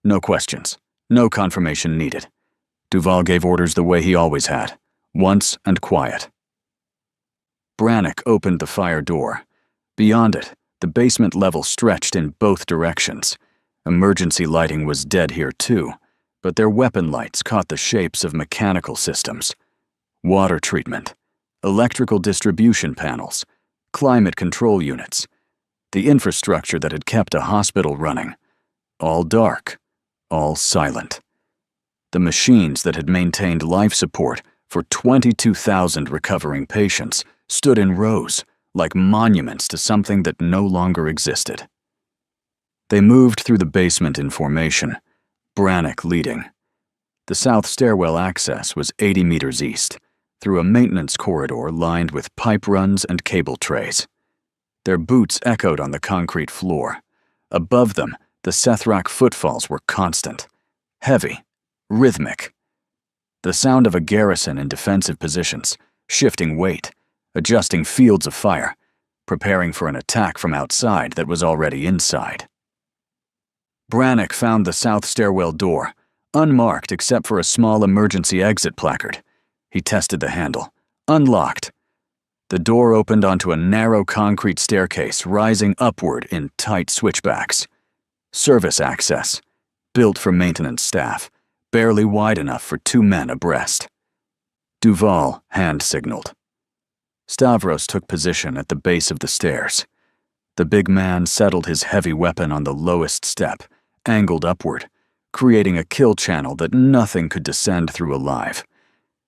No questions. No confirmation needed. Duval gave orders the way he always had. Once and quiet. Brannick opened the fire door. Beyond it, the basement level stretched in both directions. Emergency lighting was dead here too, but their weapon lights caught the shapes of mechanical systems. Water treatment, electrical distribution panels, climate control units, the infrastructure that had kept a hospital running. All dark, all silent. The machines that had maintained life support for 22,000 recovering patients stood in rows, like monuments to something that no longer existed. They moved through the basement in formation, Brannick leading. The south stairwell access was 80 meters east, through a maintenance corridor lined with pipe runs and cable trays. Their boots echoed on the concrete floor. Above them, the Sethrak footfalls were constant, heavy, rhythmic. The sound of a garrison in defensive positions, shifting weight, adjusting fields of fire, preparing for an attack from outside that was already inside. Brannick found the south stairwell door, unmarked except for a small emergency exit placard. He tested the handle. Unlocked. The door opened onto a narrow concrete staircase rising upward in tight switchbacks. Service access, built for maintenance staff, barely wide enough for 2 men abreast. Duval hand-signaled. Stavros took position at the base of the stairs. The big man settled his heavy weapon on the lowest step, angled upward, creating a kill channel that nothing could descend through alive.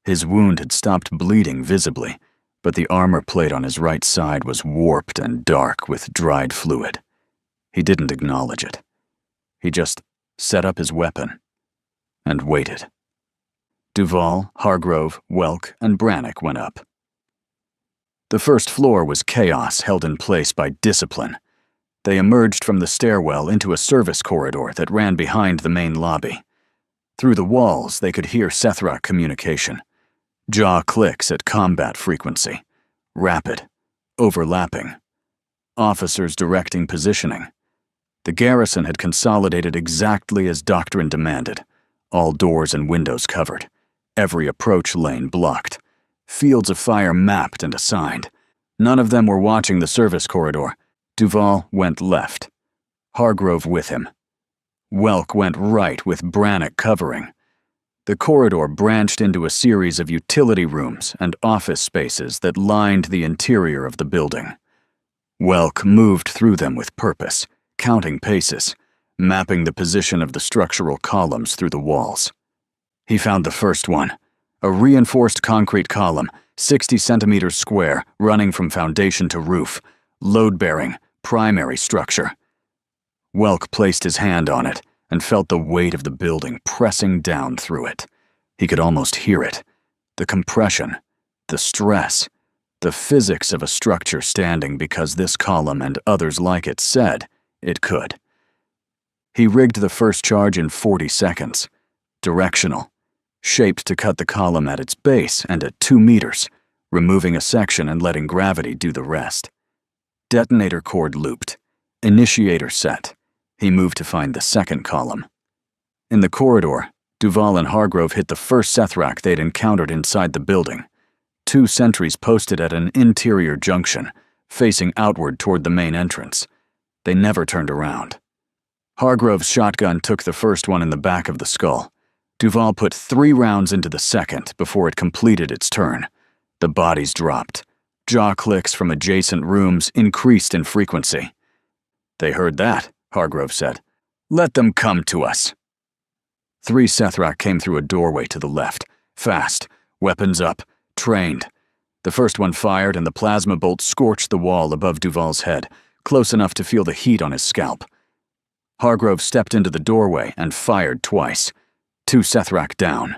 His wound had stopped bleeding visibly, but the armor plate on his right side was warped and dark with dried fluid. He didn't acknowledge it. He just set up his weapon and waited. Duval, Hargrove, Welk, and Brannick went up. The first floor was chaos held in place by discipline. They emerged from the stairwell into a service corridor that ran behind the main lobby. Through the walls, they could hear Sethrak communication. Jaw clicks at combat frequency. Rapid. Overlapping. Officers directing positioning. The garrison had consolidated exactly as doctrine demanded. All doors and windows covered. Every approach lane blocked. Fields of fire mapped and assigned. None of them were watching the service corridor. Duval went left. Hargrove with him. Welk went right with Brannick covering. The corridor branched into a series of utility rooms and office spaces that lined the interior of the building. Welk moved through them with purpose, counting paces, mapping the position of the structural columns through the walls. He found the first one, a reinforced concrete column, 60 centimeters square, running from foundation to roof, load-bearing, primary structure. Welk placed his hand on it and felt the weight of the building pressing down through it. He could almost hear it. The compression, the stress, the physics of a structure standing because this column and others like it said it could. He rigged the first charge in 40 seconds. Directional. Shaped to cut the column at its base and at 2 meters, removing a section and letting gravity do the rest. Detonator cord looped. Initiator set. He moved to find the second column. In the corridor, Duval and Hargrove hit the first Sethrak they'd encountered inside the building. 2 sentries posted at an interior junction, facing outward toward the main entrance. They never turned around. Hargrove's shotgun took the first one in the back of the skull. Duval put 3 rounds into the second before it completed its turn. The bodies dropped. Jaw clicks from adjacent rooms increased in frequency. "They heard that," Hargrove said. "Let them come to us." 3 Sethrak came through a doorway to the left, fast, weapons up, trained. The first one fired and the plasma bolt scorched the wall above Duval's head, close enough to feel the heat on his scalp. Hargrove stepped into the doorway and fired twice. 2 Sethrak down.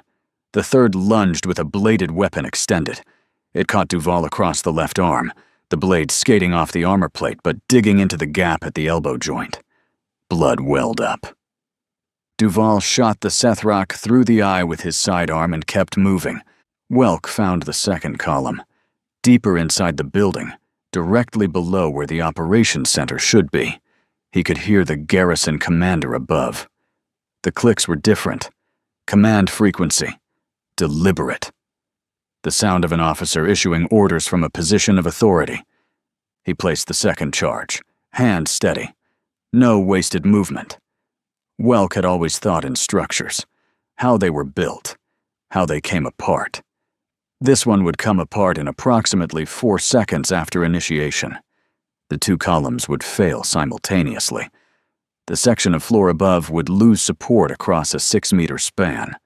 The third lunged with a bladed weapon extended. It caught Duval across the left arm, the blade skating off the armor plate but digging into the gap at the elbow joint. Blood welled up. Duval shot the Sethrak through the eye with his sidearm and kept moving. Welk found the second column. Deeper inside the building, directly below where the operations center should be. He could hear the garrison commander above. The clicks were different. Command frequency. Deliberate. The sound of an officer issuing orders from a position of authority. He placed the second charge, hand steady. No wasted movement. Welk had always thought in structures, how they were built, how they came apart. This one would come apart in approximately 4 seconds after initiation. The 2 columns would fail simultaneously. The section of floor above would lose support across a 6-meter span.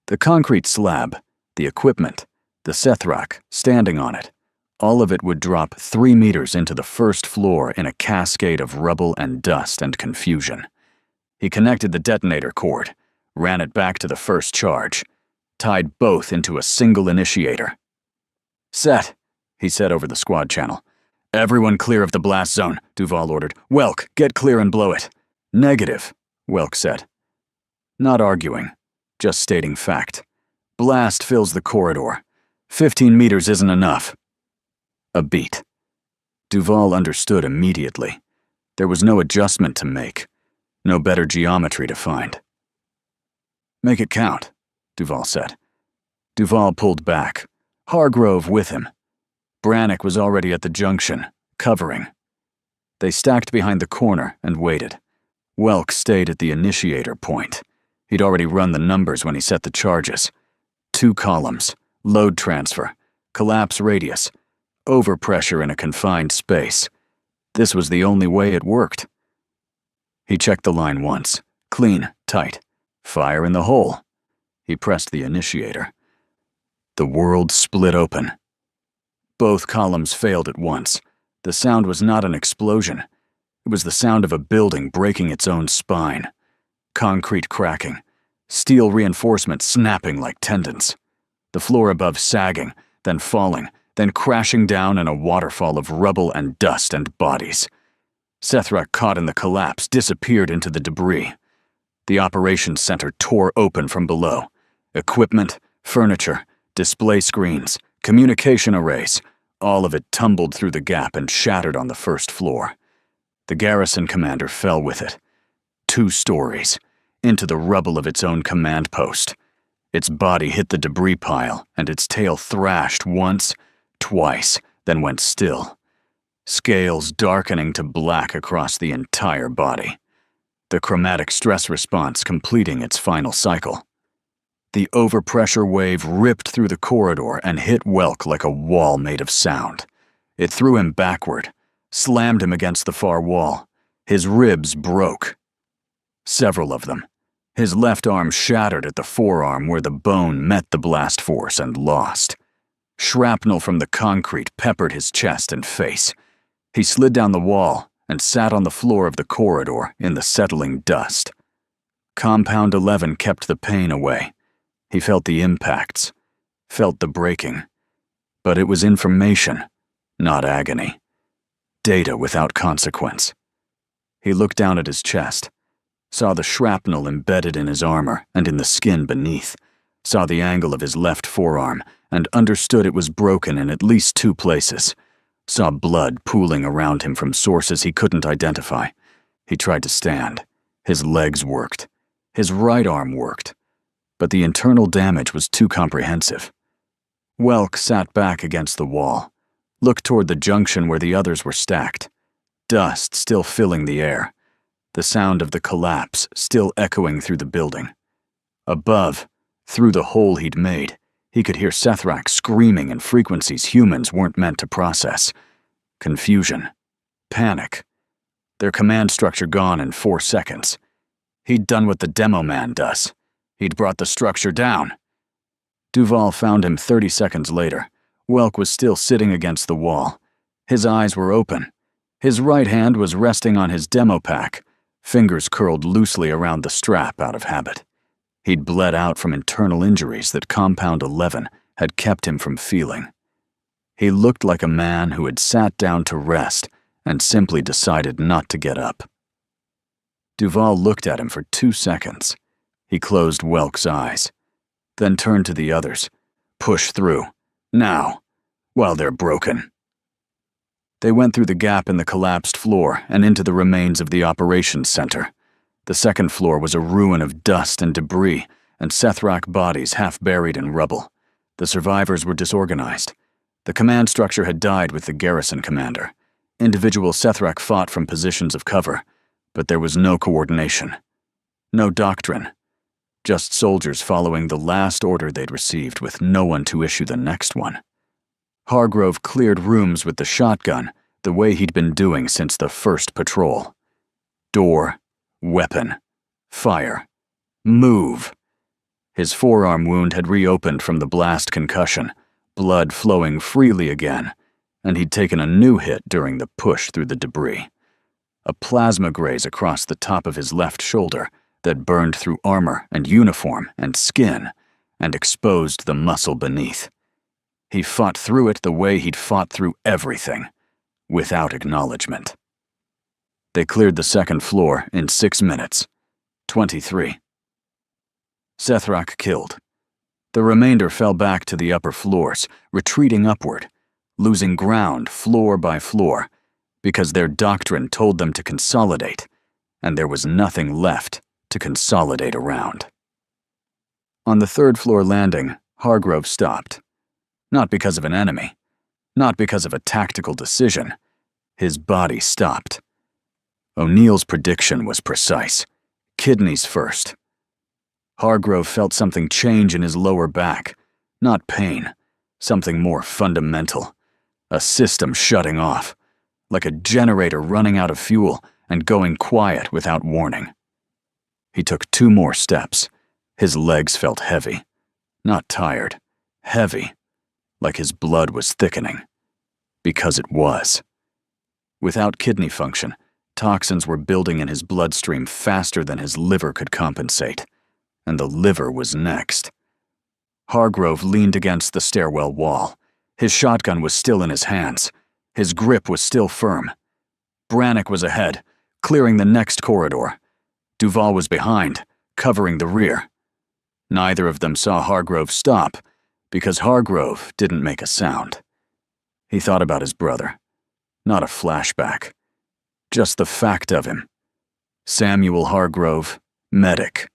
The concrete slab, the equipment, the Sethrak standing on it, all of it would drop 3 meters into the first floor in a cascade of rubble and dust and confusion. He connected the detonator cord, ran it back to the first charge, tied both into a single initiator. "Set," he said over the squad channel. "Everyone clear of the blast zone," Duval ordered. "Welk, get clear and blow it." "Negative," Welk said. Not arguing, just stating fact. Blast fills the corridor. 15 meters isn't enough. A beat. Duval understood immediately. There was no adjustment to make, no better geometry to find. "Make it count," Duval said. Duval pulled back, Hargrove with him. Brannick was already at the junction, covering. They stacked behind the corner and waited. Welk stayed at the initiator point. He'd already run the numbers when he set the charges. 2 columns, load transfer, collapse radius, overpressure in a confined space. This was the only way it worked. He checked the line once. Clean, tight. Fire in the hole. He pressed the initiator. The world split open. Both columns failed at once. The sound was not an explosion. It was the sound of a building breaking its own spine. Concrete cracking. Steel reinforcement snapping like tendons. The floor above sagging, then falling, then crashing down in a waterfall of rubble and dust and bodies. Sethrak, caught in the collapse, disappeared into the debris. The operations center tore open from below. Equipment, furniture, display screens, communication arrays, all of it tumbled through the gap and shattered on the first floor. The garrison commander fell with it. 2 stories, into the rubble of its own command post. Its body hit the debris pile, and its tail thrashed once, twice, then went still. Scales darkening to black across the entire body. The chromatic stress response completing its final cycle. The overpressure wave ripped through the corridor and hit Welk like a wall made of sound. It threw him backward, slammed him against the far wall. His ribs broke. Several of them. His left arm shattered at the forearm where the bone met the blast force and lost. Shrapnel from the concrete peppered his chest and face. He slid down the wall and sat on the floor of the corridor in the settling dust. Compound 11 kept the pain away. He felt the impacts, felt the breaking. But it was information, not agony. Data without consequence. He looked down at his chest, saw the shrapnel embedded in his armor and in the skin beneath, saw the angle of his left forearm, and understood it was broken in at least 2 places. Saw blood pooling around him from sources he couldn't identify. He tried to stand. His legs worked. His right arm worked. But the internal damage was too comprehensive. Welk sat back against the wall, looked toward the junction where the others were stacked. Dust still filling the air. The sound of the collapse still echoing through the building. Above, through the hole he'd made, he could hear Sethrak screaming in frequencies humans weren't meant to process. Confusion. Panic. Their command structure gone in 4 seconds. He'd done what the demo man does. He'd brought the structure down. Duval found him 30 seconds later. Welk was still sitting against the wall. His eyes were open. His right hand was resting on his demo pack, fingers curled loosely around the strap out of habit. He'd bled out from internal injuries that Compound 11 had kept him from feeling. He looked like a man who had sat down to rest and simply decided not to get up. Duval looked at him for 2 seconds. He closed Welk's eyes, then turned to the others. Push through. Now, while they're broken. They went through the gap in the collapsed floor and into the remains of the operations center. The second floor was a ruin of dust and debris, and Sethrak bodies half buried in rubble. The survivors were disorganized. The command structure had died with the garrison commander. Individual Sethrak fought from positions of cover, but there was no coordination. No doctrine. Just soldiers following the last order they'd received with no one to issue the next one. Hargrove cleared rooms with the shotgun the way he'd been doing since the first patrol. Door, weapon, fire, move. His forearm wound had reopened from the blast concussion, blood flowing freely again, and he'd taken a new hit during the push through the debris. A plasma graze across the top of his left shoulder that burned through armor and uniform and skin and exposed the muscle beneath. He fought through it the way he'd fought through everything, without acknowledgement. They cleared the second floor in 6 minutes. 23. Sethrak killed. The remainder fell back to the upper floors, retreating upward, losing ground floor by floor, because their doctrine told them to consolidate, and there was nothing left to consolidate around. On the third floor landing, Hargrove stopped. Not because of an enemy. Not because of a tactical decision. His body stopped. O'Neill's prediction was precise. Kidneys first. Hargrove felt something change in his lower back. Not pain. Something more fundamental. A system shutting off. Like a generator running out of fuel and going quiet without warning. He took 2 more steps. His legs felt heavy. Not tired. Heavy. Like his blood was thickening. Because it was. Without kidney function, toxins were building in his bloodstream faster than his liver could compensate. And the liver was next. Hargrove leaned against the stairwell wall. His shotgun was still in his hands. His grip was still firm. Brannick was ahead, clearing the next corridor. Duval was behind, covering the rear. Neither of them saw Hargrove stop, because Hargrove didn't make a sound. He thought about his brother. Not a flashback. Just the fact of him. Samuel Hargrove, medic.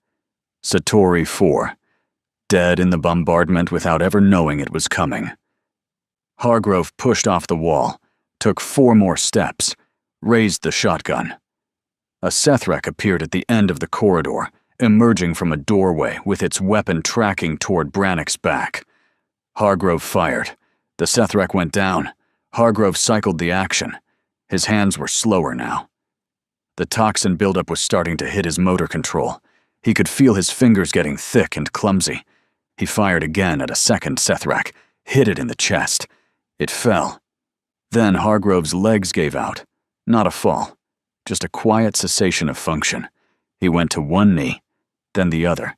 Satori 4, dead in the bombardment without ever knowing it was coming. Hargrove pushed off the wall, took 4 more steps, raised the shotgun. A Sethrek appeared at the end of the corridor, emerging from a doorway with its weapon tracking toward Brannick's back. Hargrove fired. The Sethrek went down. Hargrove cycled the action. His hands were slower now. The toxin buildup was starting to hit his motor control. He could feel his fingers getting thick and clumsy. He fired again at a second Sethrek, hit it in the chest. It fell. Then Hargrove's legs gave out. Not a fall, just a quiet cessation of function. He went to one knee, then the other.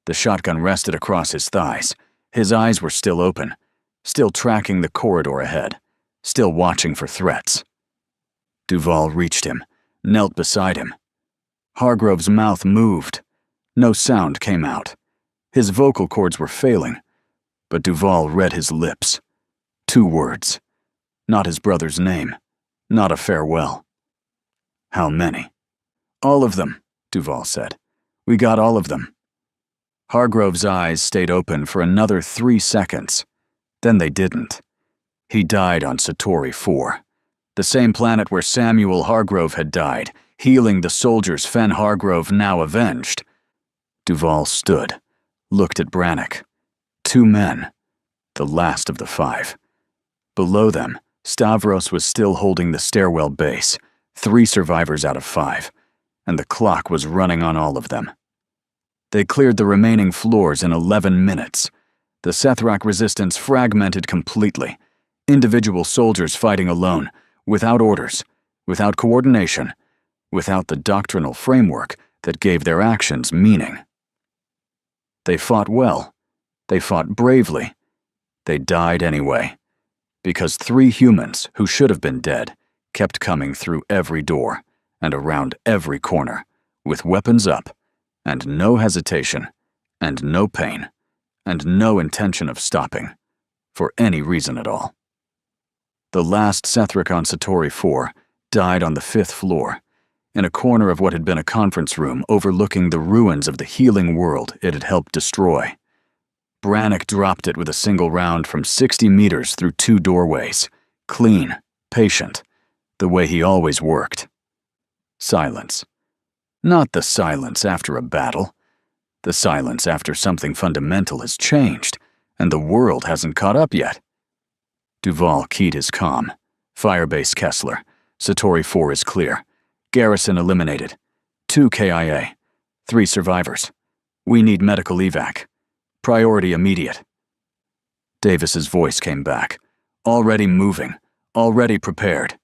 The shotgun rested across his thighs. His eyes were still open, still tracking the corridor ahead, still watching for threats. Duval reached him, knelt beside him. Hargrove's mouth moved. No sound came out. His vocal cords were failing, but Duval read his lips. 2 words. Not his brother's name. Not a farewell. How many? All of them, Duval said. We got all of them. Hargrove's eyes stayed open for another 3 seconds. Then they didn't. He died on Satori 4, the same planet where Samuel Hargrove had died, healing the soldiers Fen Hargrove now avenged. Duval stood, looked at Brannick. 2 men, the last of the 5. Below them, Stavros was still holding the stairwell base, 3 survivors out of 5, and the clock was running on all of them. They cleared the remaining floors in 11 minutes. The Sethrak resistance fragmented completely. Individual soldiers fighting alone, without orders, without coordination, without the doctrinal framework that gave their actions meaning. They fought well. They fought bravely. They died anyway. Because 3 humans who should have been dead kept coming through every door and around every corner, with weapons up, and no hesitation, and no pain, and no intention of stopping, for any reason at all. The last Sethrak on Satori 4 died on the 5th floor, in a corner of what had been a conference room overlooking the ruins of the healing world it had helped destroy. Brannick dropped it with a single round from 60 meters through 2 doorways, clean, patient, the way he always worked. Silence. Not the silence after a battle. The silence after something fundamental has changed, and the world hasn't caught up yet. Duval keyed his comm. Firebase Kessler. Satori 4 is clear. Garrison eliminated. 2 KIA. 3 survivors. We need medical evac. Priority immediate. Davis's voice came back. Already moving. Already prepared.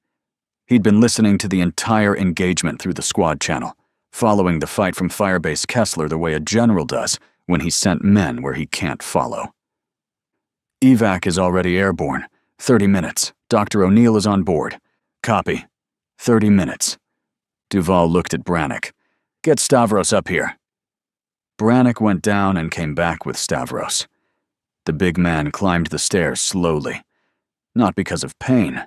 He'd been listening to the entire engagement through the squad channel, following the fight from Firebase Kessler the way a general does when he's sent men where he can't follow. Evac is already airborne. 30 minutes. Dr. O'Neill is on board. Copy. 30 minutes. Duval looked at Brannick. Get Stavros up here. Brannick went down and came back with Stavros. The big man climbed the stairs slowly. Not because of pain,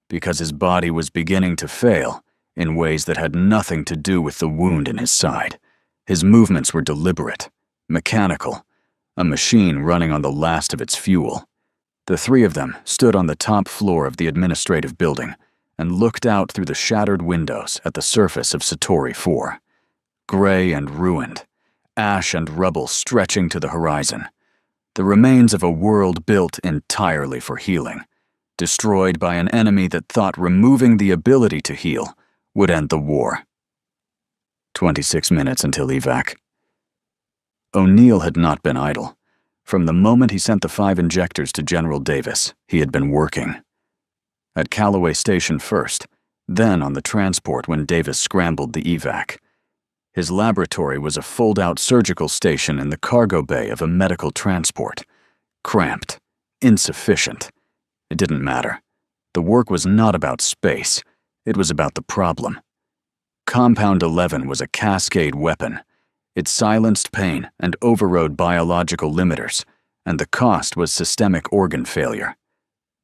because his body was beginning to fail in ways that had nothing to do with the wound in his side. His movements were deliberate, mechanical, a machine running on the last of its fuel. The three of them stood on the top floor of the administrative building and looked out through the shattered windows at the surface of Satori 4. Gray and ruined, ash and rubble stretching to the horizon. The remains of a world built entirely for healing, destroyed by an enemy that thought removing the ability to heal would end the war. 26 minutes until evac. O'Neill had not been idle. From the moment he sent the 5 injectors to General Davis, he had been working. At Callaway Station first, then on the transport when Davis scrambled the evac. His laboratory was a fold-out surgical station in the cargo bay of a medical transport. Cramped, insufficient. It didn't matter. The work was not about space. It was about the problem. Compound 11 was a cascade weapon. It silenced pain and overrode biological limiters, and the cost was systemic organ failure.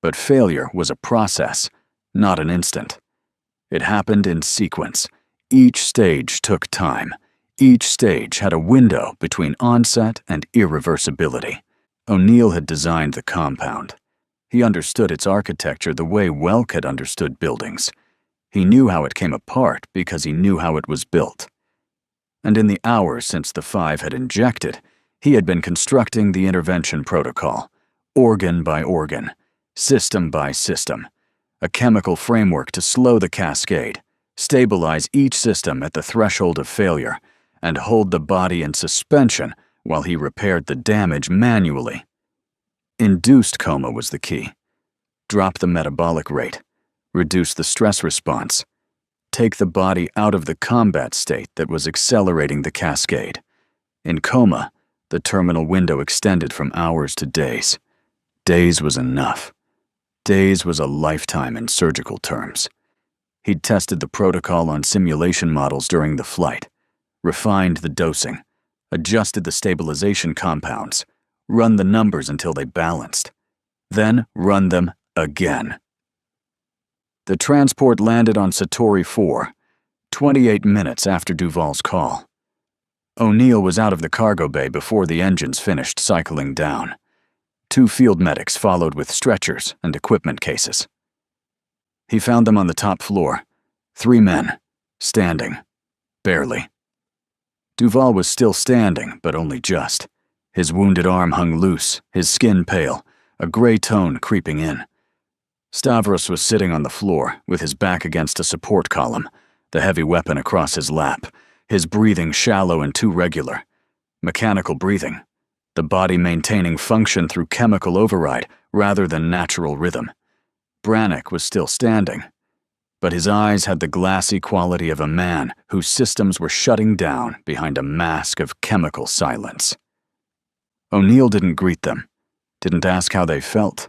But failure was a process, not an instant. It happened in sequence. Each stage took time. Each stage had a window between onset and irreversibility. O'Neill had designed the compound. He understood its architecture the way Welk had understood buildings. He knew how it came apart because he knew how it was built. And in the hours since the 5 had injected, he had been constructing the intervention protocol, organ by organ, system by system, a chemical framework to slow the cascade, stabilize each system at the threshold of failure, and hold the body in suspension while he repaired the damage manually. Induced coma was the key. Drop the metabolic rate, reduce the stress response, take the body out of the combat state that was accelerating the cascade. In coma, the terminal window extended from hours to days. Days was enough. Days was a lifetime in surgical terms. He'd tested the protocol on simulation models during the flight, refined the dosing, adjusted the stabilization compounds, run the numbers until they balanced, then run them again. The transport landed on Satori 4, 28 minutes after Duvall's call. O'Neill was out of the cargo bay before the engines finished cycling down. 2 field medics followed with stretchers and equipment cases. He found them on the top floor. 3 men, standing, barely. Duvall was still standing, but only just. His wounded arm hung loose, his skin pale, a gray tone creeping in. Stavros was sitting on the floor, with his back against a support column, the heavy weapon across his lap, his breathing shallow and too regular. Mechanical breathing, the body maintaining function through chemical override rather than natural rhythm. Brannick was still standing, but his eyes had the glassy quality of a man whose systems were shutting down behind a mask of chemical silence. O'Neill didn't greet them, didn't ask how they felt.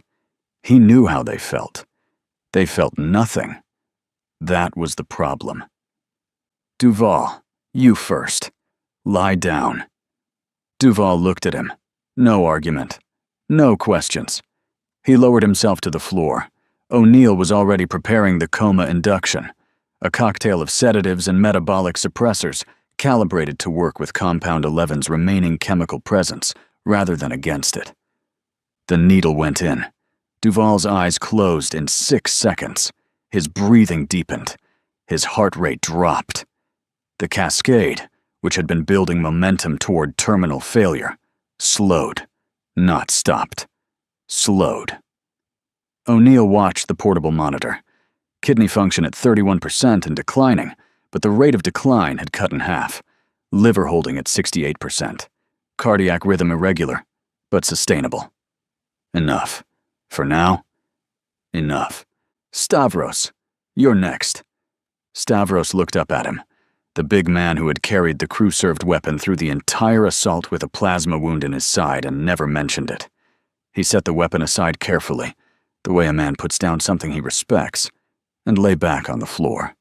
He knew how they felt. They felt nothing. That was the problem. Duvall, you first. Lie down. Duvall looked at him. No argument. No questions. He lowered himself to the floor. O'Neill was already preparing the coma induction, a cocktail of sedatives and metabolic suppressors calibrated to work with Compound 11's remaining chemical presence rather than against it. The needle went in. Duvall's eyes closed in 6 seconds. His breathing deepened. His heart rate dropped. The cascade, which had been building momentum toward terminal failure, slowed, not stopped. Slowed. O'Neill watched the portable monitor. Kidney function at 31% and declining, but the rate of decline had cut in half. Liver holding at 68%. Cardiac rhythm irregular, but sustainable. Enough. For now, enough. Stavros, you're next. Stavros looked up at him, the big man who had carried the crew-served weapon through the entire assault with a plasma wound in his side and never mentioned it. He set the weapon aside carefully, the way a man puts down something he respects, and lay back on the floor.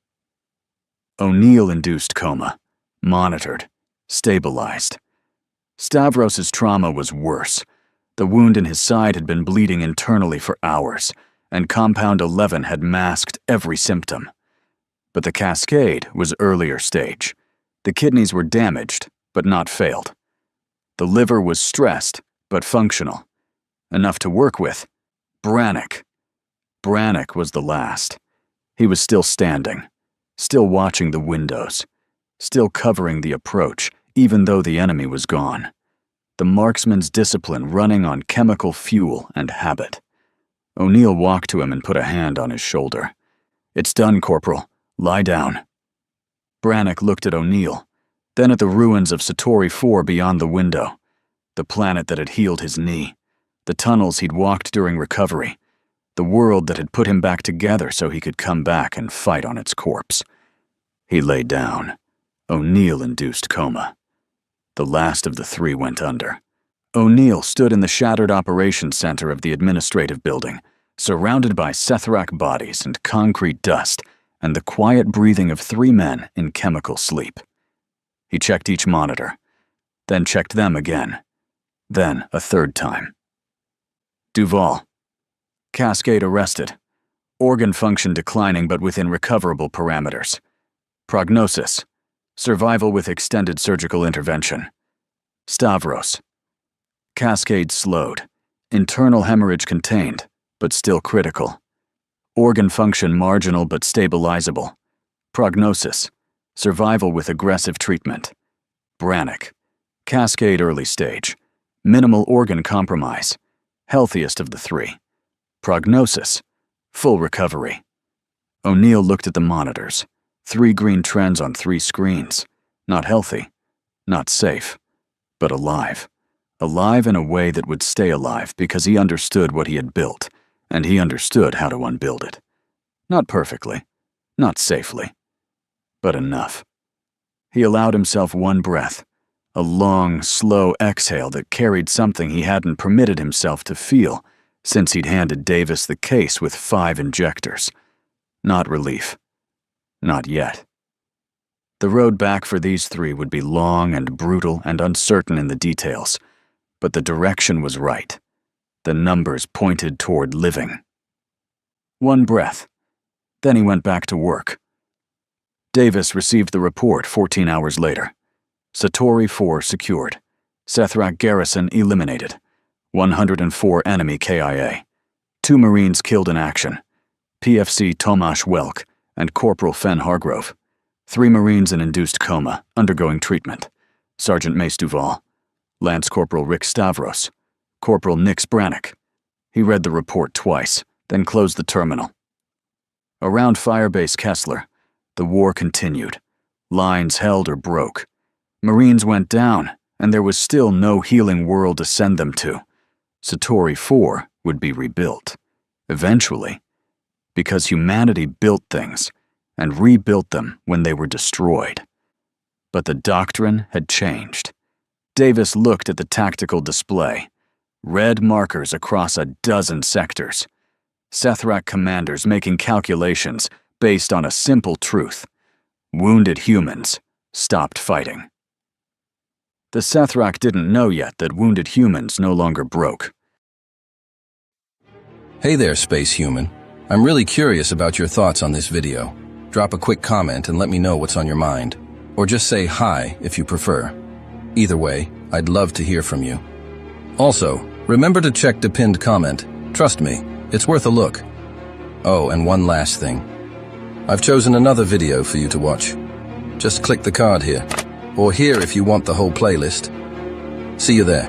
O'Neill induced coma, monitored, stabilized. Stavros's trauma was worse. The wound in his side had been bleeding internally for hours, and Compound 11 had masked every symptom. But the cascade was earlier stage. The kidneys were damaged, but not failed. The liver was stressed, but functional. Enough to work with, Brannick. Brannick was the last. He was still standing, still watching the windows, still covering the approach, even though the enemy was gone. The marksman's discipline running on chemical fuel and habit. O'Neill walked to him and put a hand on his shoulder. "It's done, Corporal. Lie down." Brannick looked at O'Neill, then at the ruins of Satori 4 beyond the window, the planet that had healed his knee, the tunnels he'd walked during recovery, the world that had put him back together so he could come back and fight on its corpse. He lay down. O'Neill-induced coma. The last of the three went under. O'Neill stood in the shattered operations center of the administrative building, surrounded by Sethrak bodies and concrete dust, and the quiet breathing of three men in chemical sleep. He checked each monitor, then checked them again, then a third time. Duval. Cascade arrested. Organ function declining but within recoverable parameters. Prognosis. Survival with extended surgical intervention. Stavros. Cascade slowed. Internal hemorrhage contained, but still critical. Organ function marginal but stabilizable. Prognosis. Survival with aggressive treatment. Brannick. Cascade early stage. Minimal organ compromise. Healthiest of the three. Prognosis. Full recovery. O'Neill looked at the monitors. 3 green trends on 3 screens. Not healthy. Not safe. But alive. Alive in a way that would stay alive because he understood what he had built, and he understood how to unbuild it. Not perfectly. Not safely. But enough. He allowed himself one breath. A long, slow exhale that carried something he hadn't permitted himself to feel since he'd handed Davis the case with 5 injectors. Not relief. Not yet. The road back for these 3 would be long and brutal and uncertain in the details, but the direction was right. The numbers pointed toward living. One breath. Then he went back to work. Davis received the report 14 hours later. Satori 4 secured. Sethrak garrison eliminated. 104 enemy KIA. 2 Marines killed in action. PFC Tomasz Welk and Corporal Fen Hargrove. 3 Marines in induced coma, undergoing treatment. Sergeant Mace Duval. Lance Corporal Rick Stavros. Corporal Nix Brannick. He read the report twice, then closed the terminal. Around Firebase Kessler, the war continued. Lines held or broke. Marines went down, and there was still no healing world to send them to. Satori 4 would be rebuilt. Eventually. Because humanity built things, and rebuilt them when they were destroyed. But the doctrine had changed. Davis looked at the tactical display. Red markers across a dozen sectors. Sethrak commanders making calculations based on a simple truth. Wounded humans stopped fighting. The Sethrak didn't know yet that wounded humans no longer broke. Hey there, space human. I'm really curious about your thoughts on this video. Drop a quick comment and let me know what's on your mind. Or just say hi if you prefer. Either way, I'd love to hear from you. Also, remember to check the pinned comment. Trust me, it's worth a look. Oh, and one last thing. I've chosen another video for you to watch. Just click the card here. Or here if you want the whole playlist. See you there.